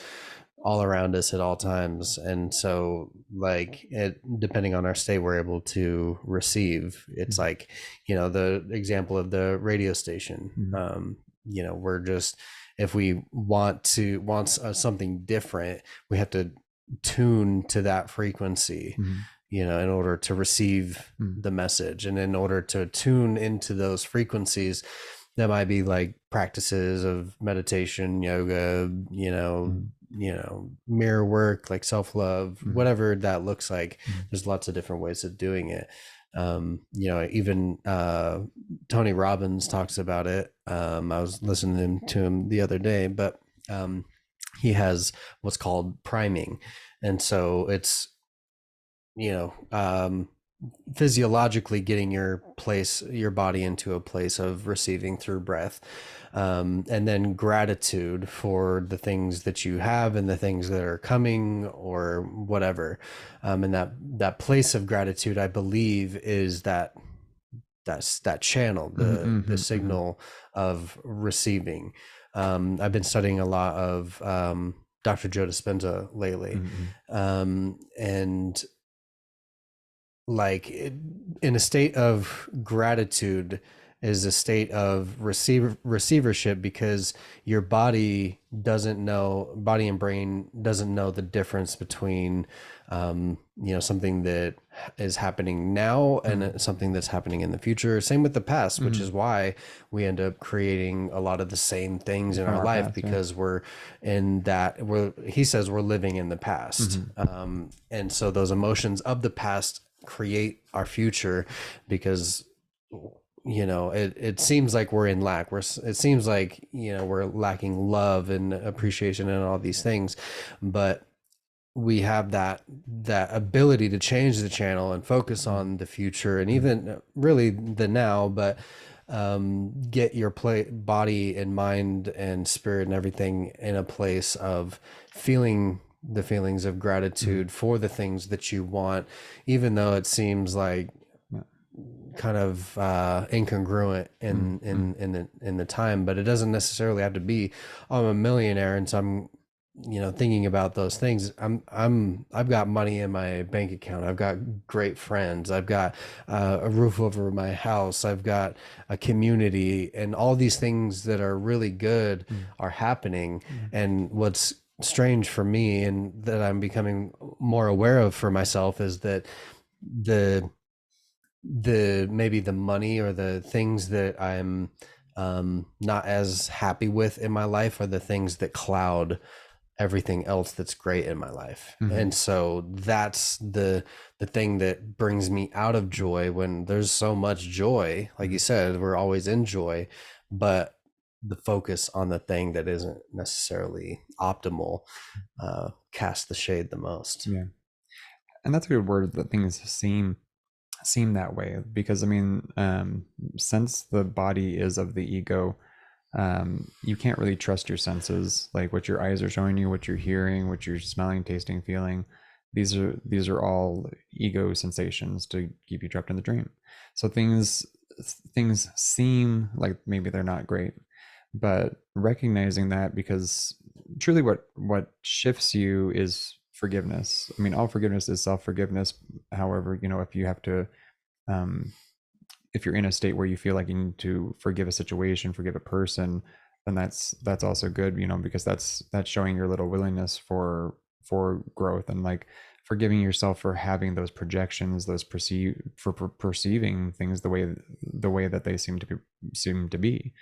all around us at all times, and so like it, depending on our state, we're able to receive. It's Mm. like, you know, the example of the radio station. Mm. You know, we're just, if we want something different, we have to tune to that frequency, Mm. you know, in order to receive Mm. the message. And in order to tune into those frequencies, that might be like practices of meditation, yoga, Mm. you know, mirror work, like self-love, Mm. whatever that looks like. Mm. There's lots of different ways of doing it. You know, even Tony Robbins talks about it. I was listening to him the other day, but he has what's called priming. And so it's, you know, physiologically getting your body into a place of receiving through breath, and then gratitude for the things that you have and the things that are coming or whatever. And that place of gratitude, I believe, is that channel, Mm. the Mm. Mm. signal of receiving. I've been studying a lot of Dr. Joe Dispenza lately, Mm. and like in a state of gratitude is a state of receivership, because your body and brain doesn't know the difference between you know, something that is happening now Mm. and something that's happening in the future. Same with the past, which Mm. is why we end up creating a lot of the same things in From our our life, past, yeah. because he says we're living in the past. Mm. And so those emotions of the past create our future, because, you know, it seems like we're in lack, it seems like, you know, we're lacking love and appreciation and all these things, but we have that ability to change the channel and focus on the future and even really the now, but get your body and mind and spirit and everything in a place of feeling the feelings of gratitude for the things that you want, even though it seems like Yeah. kind of incongruent in the time. But it doesn't necessarily have to be, oh, I'm a millionaire and so I'm, thinking about those things. I've got money in my bank account. I've got great friends. I've got a roof over my house. I've got a community, and all these things that are really good are happening. And what's strange for me, and that I'm becoming more aware of for myself, is that the maybe the money or the things that I'm not as happy with in my life are the things that cloud everything else that's great in my life. And so that's the thing that brings me out of joy, when there's so much joy, like you said, we're always in joy, but the focus on the thing that isn't necessarily optimal casts the shade the most. Yeah. And that's a good word, that things seem that way, because I mean, since the body is of the ego, you can't really trust your senses, like what your eyes are showing you, what you're hearing, what you're smelling, tasting, feeling. These are all ego sensations to keep you trapped in the dream. So things seem like maybe they're not great, but recognizing that, because truly what shifts you is forgiveness. I mean, all forgiveness is self-forgiveness. However, if you have to, um, if you're in a state where you feel like you need to forgive a situation, forgive a person, then that's also good, because that's showing your little willingness for growth, and like forgiving yourself for having those projections, those perceiving things the way that they seem to be.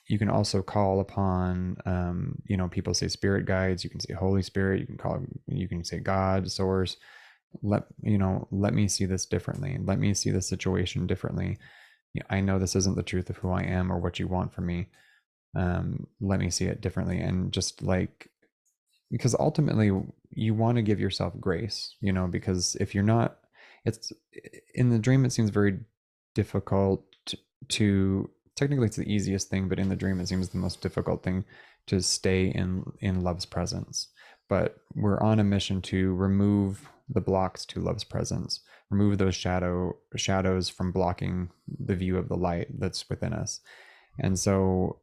You can also call upon, people say spirit guides, you can say Holy Spirit, you can say God, source. Let me see this differently. Let me see this situation differently. I know this isn't the truth of who I am or what you want from me. Let me see it differently. And just like, because ultimately you want to give yourself grace, because if you're not, it's in the dream, it seems very difficult to, technically it's the easiest thing, but in the dream it seems the most difficult thing, to stay in love's presence. But we're on a mission to remove the blocks to love's presence, remove those shadows from blocking the view of the light that's within us. And so,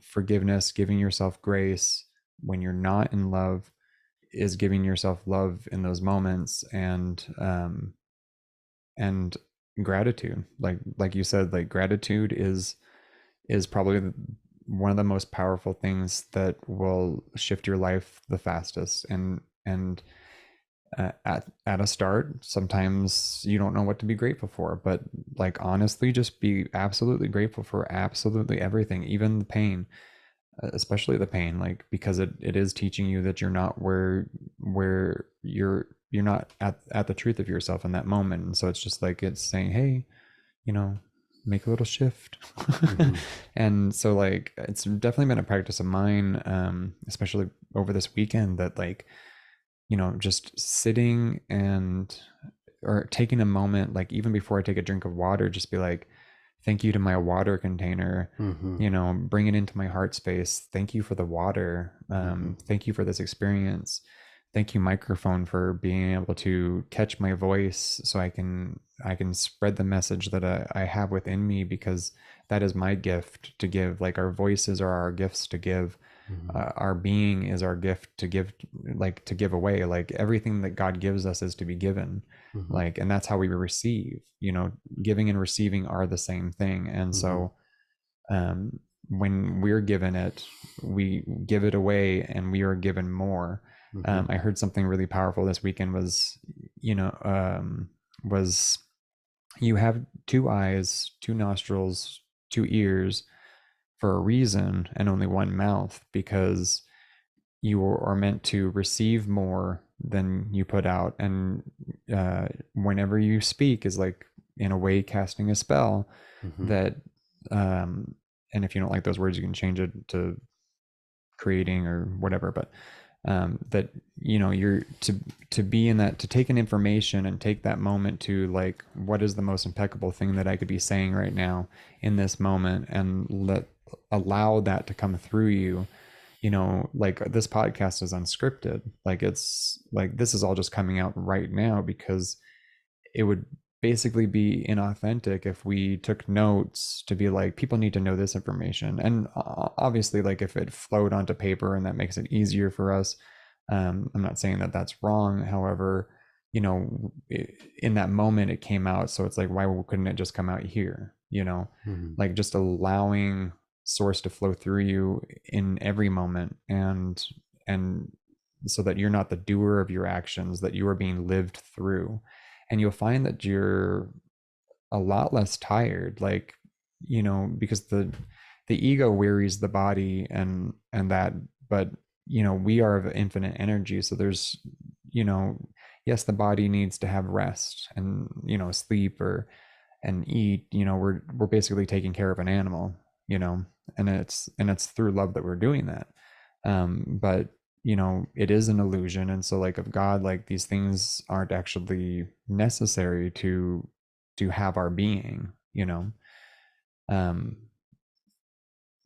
forgiveness, giving yourself grace when you're not in love, is giving yourself love in those moments. And gratitude, like you said, like gratitude is probably one of the most powerful things that will shift your life the fastest. And at a start, sometimes you don't know what to be grateful for, but like honestly, just be absolutely grateful for absolutely everything, even the pain, especially the pain, like, because it is teaching you that you're not where you're not at the truth of yourself in that moment. And so it's just like, it's saying, hey, make a little shift. And so like, it's definitely been a practice of mine, especially over this weekend, that like, just sitting or taking a moment, like even before I take a drink of water, just be like, thank you to my water container, bring it into my heart space. Thank you for the water. Thank you for this experience. Thank you, microphone, for being able to catch my voice so I can spread the message that I have within me, because that is my gift to give. Like, our voices are our gifts to give. Our being is our gift to give, like to give away. Like, everything that God gives us is to be given. Like, and that's how we receive. Giving and receiving are the same thing. And so when we're given it, we give it away, and we are given more. I heard something really powerful this weekend was, was you have two eyes, two nostrils, two ears for a reason, and only one mouth, because you are meant to receive more than you put out. And whenever you speak is like, in a way, casting a spell that, and if you don't like those words, you can change it to creating or whatever. But that you're to be in that, to take an information and take that moment to like, what is the most impeccable thing that I could be saying right now in this moment, and allow that to come through you. Like this podcast is unscripted. Like it's like this is all just coming out right now, because it would basically be inauthentic if we took notes to be like, people need to know this information. And obviously, like if it flowed onto paper and that makes it easier for us, I'm not saying that that's wrong. However, in that moment it came out, so it's like, why couldn't it just come out here? Mm-hmm. Like just allowing source to flow through you in every moment, and so that you're not the doer of your actions, that you are being lived through. And you'll find that you're a lot less tired, like, because the ego wearies the body, and that, but we are of infinite energy. So there's, you know yes, the body needs to have rest and sleep, or and eat. We're basically taking care of an animal, and it's through love that we're doing that. But it is an illusion. And so, like, of God, like, these things aren't actually necessary to have our being. um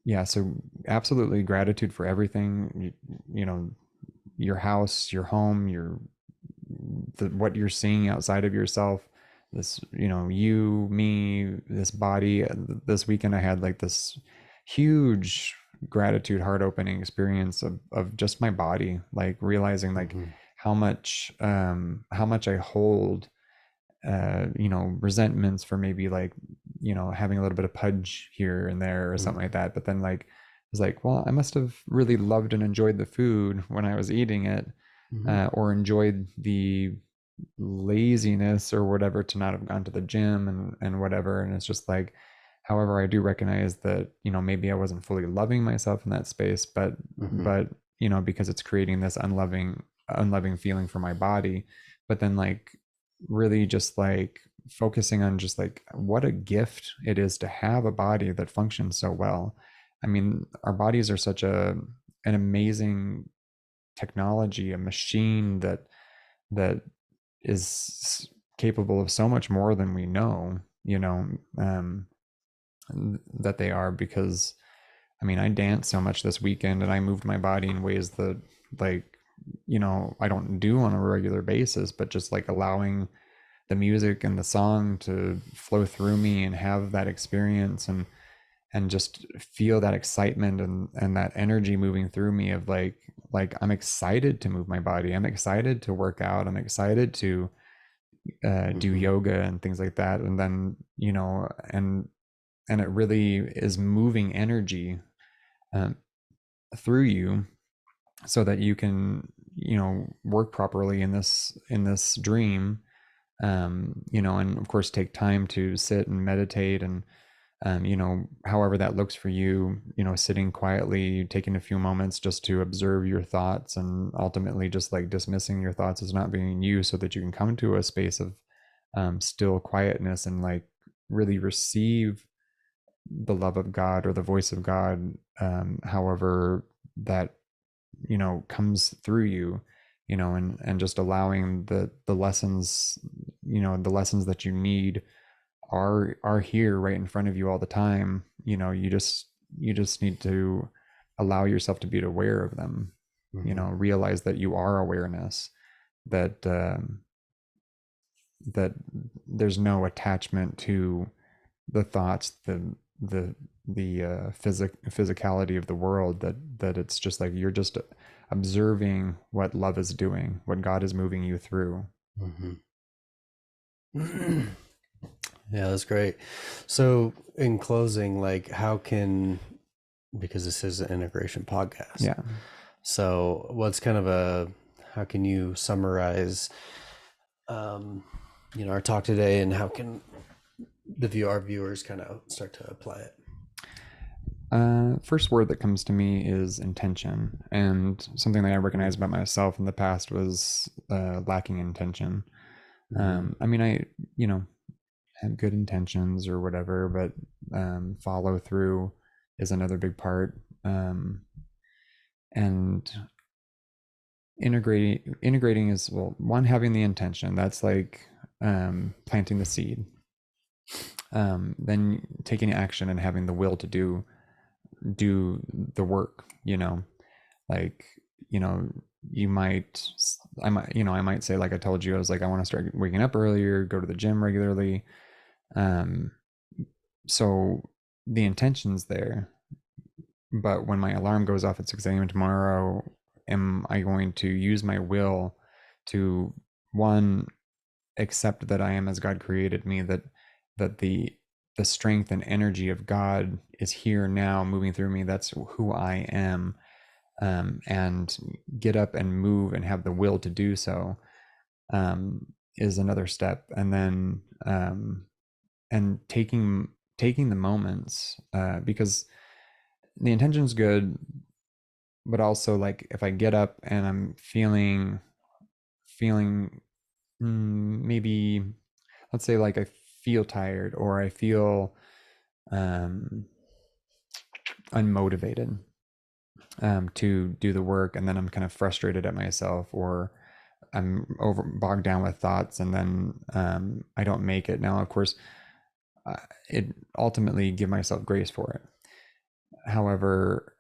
yeah, so absolutely gratitude for everything. Your house, your home, what you're seeing outside of yourself, this, you, me, this body. This weekend I had like this huge gratitude, heart opening experience of just my body, like realizing like Mm-hmm. how much I hold resentments for maybe like having a little bit of pudge here and there or something like that. But then like I was like, well, I must have really loved and enjoyed the food when I was eating it, Mm-hmm. or enjoyed the laziness or whatever to not have gone to the gym and whatever. And it's just like, however, I do recognize that maybe I wasn't fully loving myself in that space, but Mm-hmm. but because it's creating this unloving feeling for my body. But then like really just like focusing on just like what a gift it is to have a body that functions so well. I mean, our bodies are such an amazing technology, a machine that is capable of so much more than we know, um, that they are. Because I mean, I danced so much this weekend and I moved my body in ways that, like, I don't do on a regular basis, but just like allowing the music and the song to flow through me and have that experience, and just feel that excitement and that energy moving through me of like I'm excited to move my body. I'm excited to work out. I'm excited to do Mm-hmm. yoga and things like that. And then, and it really is moving energy um, through you, so that you can, work properly in this dream. And of course take time to sit and meditate, and however that looks for you, sitting quietly, taking a few moments just to observe your thoughts, and ultimately just like dismissing your thoughts as not being you, so that you can come to a space of still quietness, and like really receive the love of God or the voice of God, however that comes through you, and just allowing the lessons, the lessons that you need are here right in front of you all the time. You just need to allow yourself to be aware of them. Mm-hmm. Realize that you are awareness, that that there's no attachment to the thoughts, the physicality of the world, that it's just like you're just observing what love is doing, what God is moving you through. Mm-hmm. Yeah, that's great. So, in closing, like, how can, because this is an integration podcast, Yeah. so what's kind of how can you summarize, um, our talk today, and how can our viewers kind of start to apply it? First word that comes to me is intention, and something that I recognized about myself in the past was lacking intention. Mm-hmm. I mean, I have good intentions or whatever, but follow through is another big part. And integrating is, well, one, having the intention, that's like planting the seed. Then taking action and having the will to do the work, like, you know you might I might say, like I told you, I was like, I want to start waking up earlier, go to the gym regularly. um so the intention's there, but when my alarm goes off at 6 a.m. tomorrow, am I going to use my will to, one, accept that I am as God created me, that the strength and energy of God is here now moving through me, that's who I am, and get up and move and have the will to do so, is another step. And then and taking the moments, because the intention's good, but also, like, if I get up and I'm feeling maybe, let's say, like, I feel tired, or I feel um unmotivated to do the work, and then I'm kind of frustrated at myself, or I'm bogged down with thoughts, and then I don't make it. Now, of course, it ultimately give myself grace for it. However,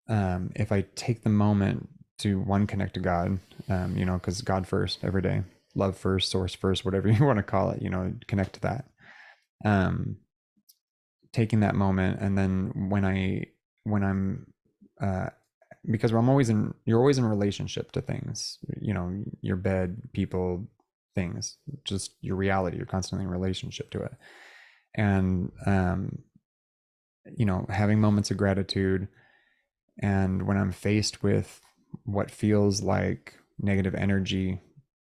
if I take the moment to, one, connect to God, because God first every day, love first, source first, whatever you want to call it, connect to that. Taking that moment, and then when I'm because you're always in relationship to things, your bed, people, things, just your reality, you're constantly in relationship to it. And having moments of gratitude, and when I'm faced with what feels like negative energy,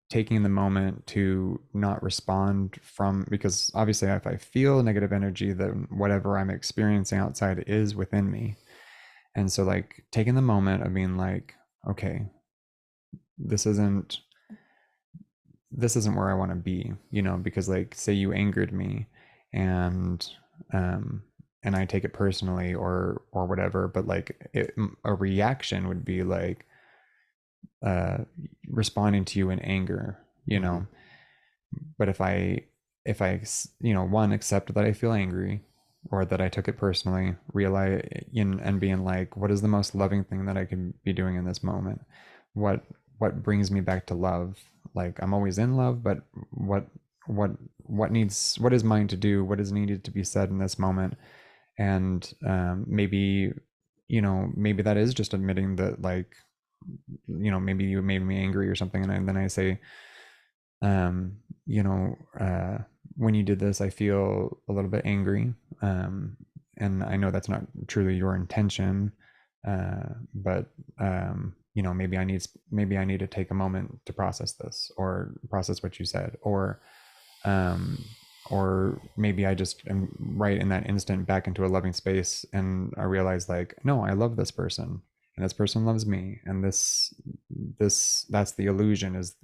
taking the moment to not respond because obviously, if I feel negative energy, then whatever I'm experiencing outside is within me. And so, like, taking the moment of being like, okay, this isn't where I want to be, because, like, say you angered me, and I take it personally, or whatever, but, like, a reaction would be like uh responding to you in anger, Mm-hmm. but if I one, accept that I feel angry, or that I took it personally, realize and being like, what is the most loving thing that I can be doing in this moment? What brings me back to love? Like, I'm always in love, but what what is mine to do? What is needed to be said in this moment? And maybe maybe that is just admitting that, like, maybe you made me angry or something, and then I say, um, you know, uh, when you did this, I feel a little bit angry. And I know that's not truly your intention, but maybe I need to take a moment to process this, or process what you said, um, or maybe I just am right in that instant back into a loving space, and I realize, like, no, I love this person, and this person loves me, and that's the illusion, is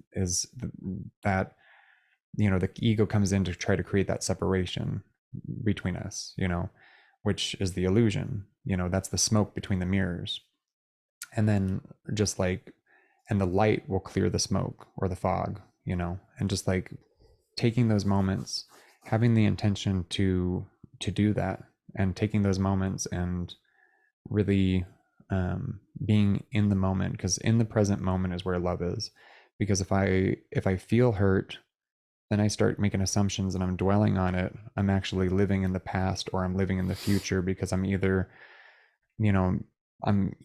that the ego comes in to try to create that separation between us, which is the illusion. That's the smoke between the mirrors. And then, just like, and the light will clear the smoke or the fog, and just, like, taking those moments, having the intention to do that, and taking those moments, and really being in the moment, because in the present moment is where love is. Because if I feel hurt, then I start making assumptions, and I'm dwelling on it. I'm actually living in the past, or I'm living in the future, because I'm either, you know, I'm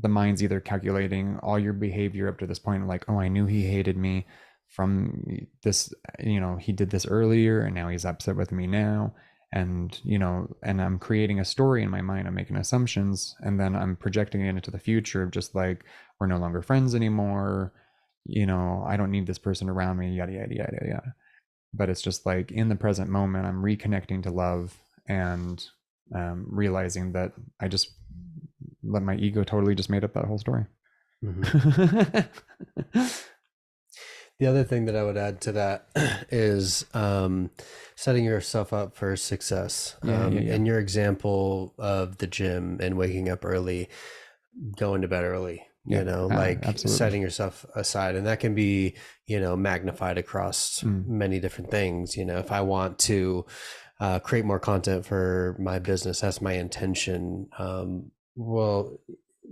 the mind's either calculating all your behavior up to this point, like, oh, I knew he hated me from this, he did this earlier, and now he's upset with me now. And and I'm creating a story in my mind, I'm making assumptions, and then I'm projecting it into the future of just like, we're no longer friends anymore, I don't need this person around me, yada yada yada yada. But it's just like, in the present moment, I'm reconnecting to love, and realizing that I just let my ego totally just made up that whole story. Mm-hmm. The other thing that I would add to that is setting yourself up for success. Yeah. In your example of the gym and waking up early, going to bed early, you know, like absolutely. setting yourself aside. And that can be, you know, magnified across many different things. You know, if I want to create more content for my business, that's my intention. Well,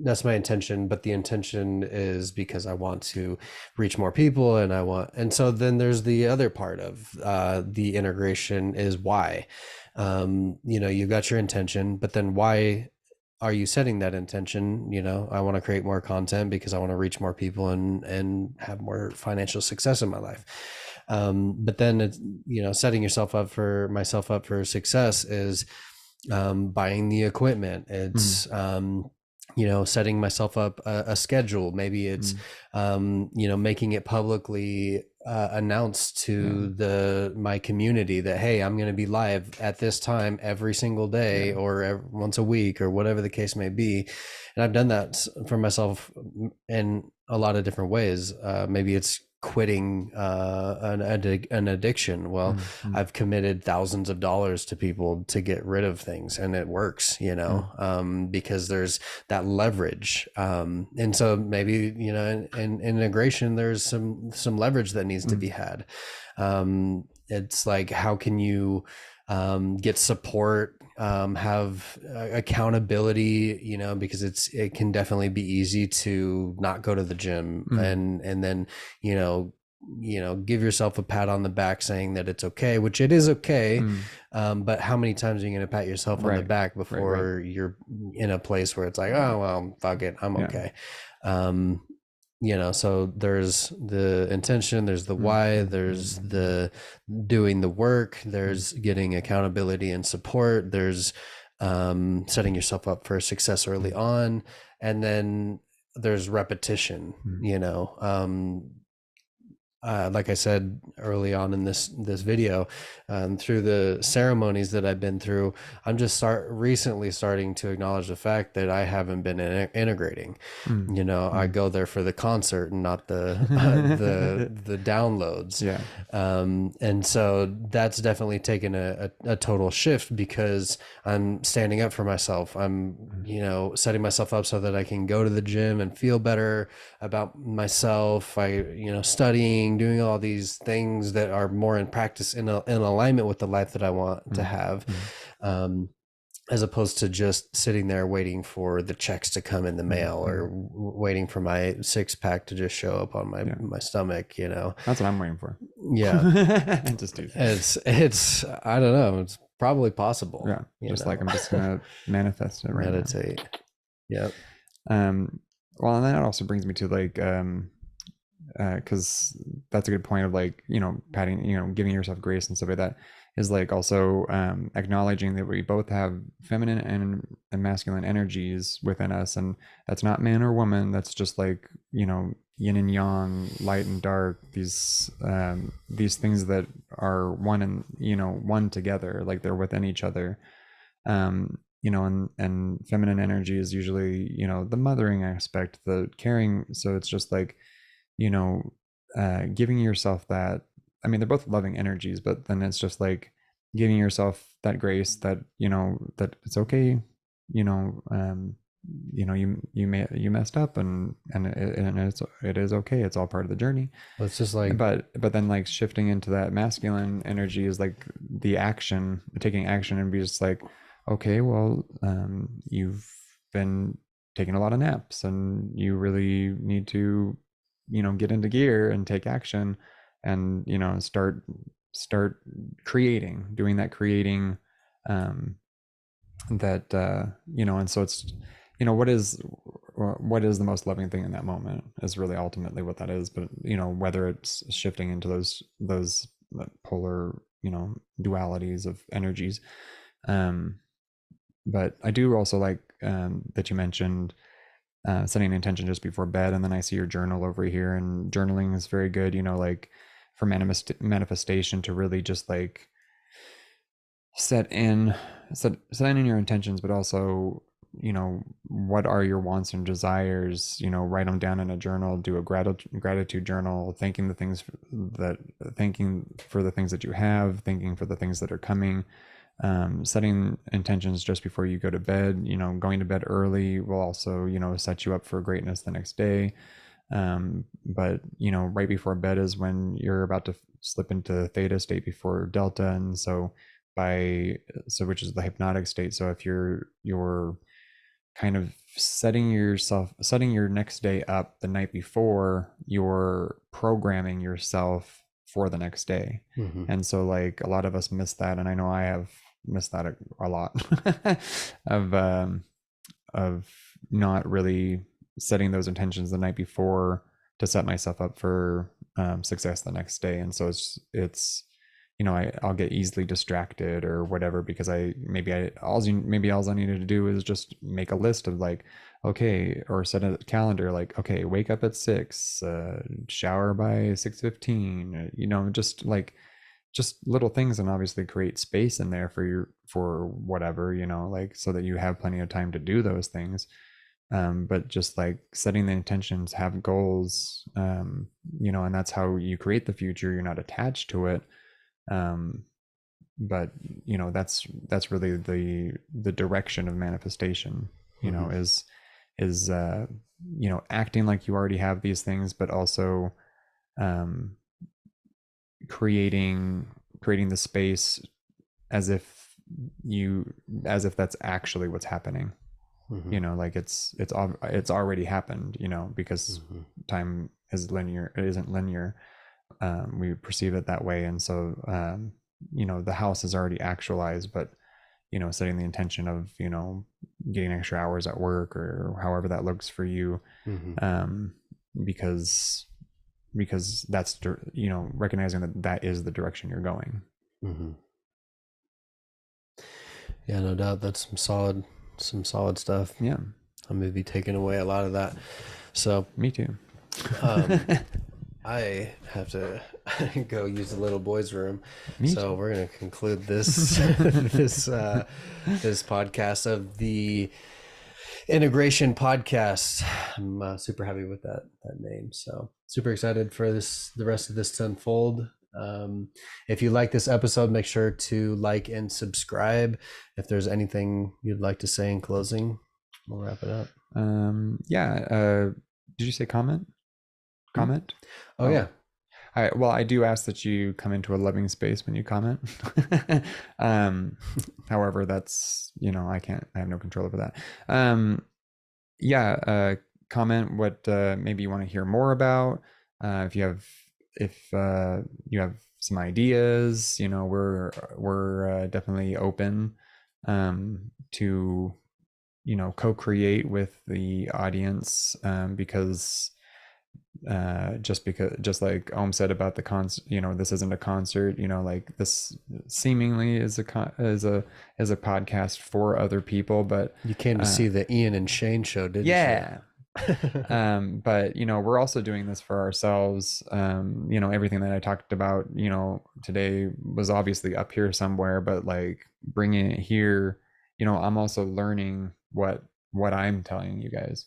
that's my intention, but the intention is because I want to reach more people, and so then there's the other part of the integration is why. You know, you've got your intention, but then why are you setting that intention? You know, I want to create more content because I want to reach more people and have more financial success in my life. But then it's, you know, setting yourself up for myself up for success is buying the equipment. It's you know, setting myself up a schedule. Maybe it's you know, making it publicly announced to my community that, hey, I'm going to be live at this time every single day or once a week or whatever the case may be. And I've done that for myself in a lot of different ways. Maybe it's quitting an addiction. Well, I've committed thousands of dollars to people to get rid of things, and it works, you know, because there's that leverage. And so maybe, you know, in integration, there's some leverage that needs to be had. It's like, how can you get support, have accountability, you know, because it can definitely be easy to not go to the gym and then, you know, give yourself a pat on the back saying that it's okay, which it is okay. But how many times are you going to pat yourself on the back before you're in a place where it's like, oh, well, fuck it, I'm okay. You know, so there's the intention, there's the why, there's the doing the work, there's getting accountability and support, there's setting yourself up for success early on, and then there's repetition, you know. Like I said early on in this video, through the ceremonies that I've been through, I'm just recently starting to acknowledge the fact that I haven't been integrating. You know, I go there for the concert and not the the downloads. And so that's definitely taken a total shift, because I'm standing up for myself. I'm, you know, setting myself up so that I can go to the gym and feel better about myself. You know, studying, doing all these things that are more in practice in alignment with the life that I want to have, as opposed to just sitting there waiting for the checks to come in the mail or waiting for my six-pack to just show up on my stomach, you know. That's what I'm waiting for. Just do it's I don't know, it's probably possible. Just like I'm just gonna manifest it right meditate now. Well, and that also brings me to like because that's a good point of like, you know, patting, you know, giving yourself grace and stuff like that, is like also acknowledging that we both have feminine and masculine energies within us, and that's not man or woman, that's just like, you know, yin and yang, light and dark, these things that are one, and, you know, one together, like they're within each other. You know, and feminine energy is usually, you know, the mothering aspect, the caring. So it's just like, you know, giving yourself that, I mean, they're both loving energies, but then it's just like giving yourself that grace that, you know, that it's okay, you know, you messed up, and it is okay. It's all part of the journey. Well, it's just like, but then like shifting into that masculine energy is like the action, taking action, and be just like, okay, well, you've been taking a lot of naps, and you really need to, you know, get into gear and take action, and, you know, start creating, doing that creating, that you know. And so it's, you know, what is the most loving thing in that moment is really ultimately what that is. But, you know, whether it's shifting into those polar, you know, dualities of energies. But I do also like that you mentioned setting an intention just before bed, and then I see your journal over here, and journaling is very good, you know, like for manifestation, to really just like set in your intentions, but also, you know, what are your wants and desires, you know, write them down in a journal, do a gratitude journal, thanking for the things that you have, thanking for the things that are coming, Setting intentions just before you go to bed, going to bed early will also, set you up for greatness the next day. But right before bed is when you're about to slip into theta state before delta. And so which is the hypnotic state. So if you're kind of setting your next day up the night before, you're programming yourself for the next day. And so like a lot of us miss that, and I know I have missed that a lot of not really setting those intentions the night before to set myself up for success the next day. And so it's I'll get easily distracted or whatever, because maybe all I needed to do is just make a list of like, okay, or set a calendar like, okay, wake up at 6, shower by 6:15, just little things, and obviously create space in there for whatever, like, so that you have plenty of time to do those things. But just like setting the intentions, have goals, and that's how you create the future. You're not attached to it. But that's really the direction of manifestation, is acting like you already have these things, but also creating the space as if that's actually what's happening. Like it's already happened, because time is linear. It isn't linear. We perceive it that way. And so the house is already actualized, but setting the intention of getting extra hours at work or however that looks for you, because that's recognizing that is the direction you're going. Yeah, no doubt. That's some solid stuff. Yeah, I'm gonna be taking away a lot of that. So me too. I have to go use the little boy's room. Me so too. We're going to conclude this this podcast of the Integration Podcast. I'm super happy with that name. So super excited for the rest of this to unfold. If you like this episode, make sure to like and subscribe. If there's anything you'd like to say in closing, we'll wrap it up. Did you say comment? Comment? Oh yeah. Well, I do ask that you come into a loving space when you comment. However, that's, I have no control over that. Comment what maybe you want to hear more about. If you have some ideas, we're definitely open to co-create with the audience, because just like Om said about the concert, this isn't a concert, like this seemingly is a podcast for other people, but you came to see the Ian and Shane show, didn't you? Yeah. But we're also doing this for ourselves. Everything that I talked about today was obviously up here somewhere, but like bringing it here, I'm also learning what I'm telling you guys.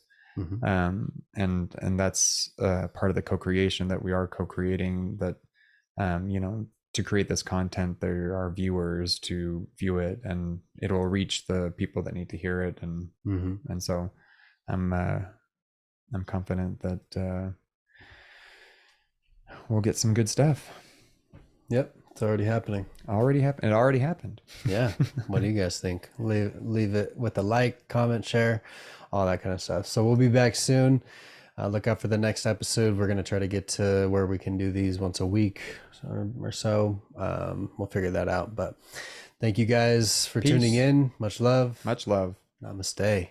And that's part of the co-creation, that we are co-creating, that to create this content, there are viewers to view it, and it'll reach the people that need to hear it. And so I'm confident that we'll get some good stuff. Yep, it's already happening. It already happened. Yeah. What do you guys think? Leave it with a like, comment, share, all that kind of stuff. So we'll be back soon. Look out for the next episode. We're going to try to get to where we can do these once a week or so. We'll figure that out. But thank you guys for tuning in. Much love. Much love. Namaste.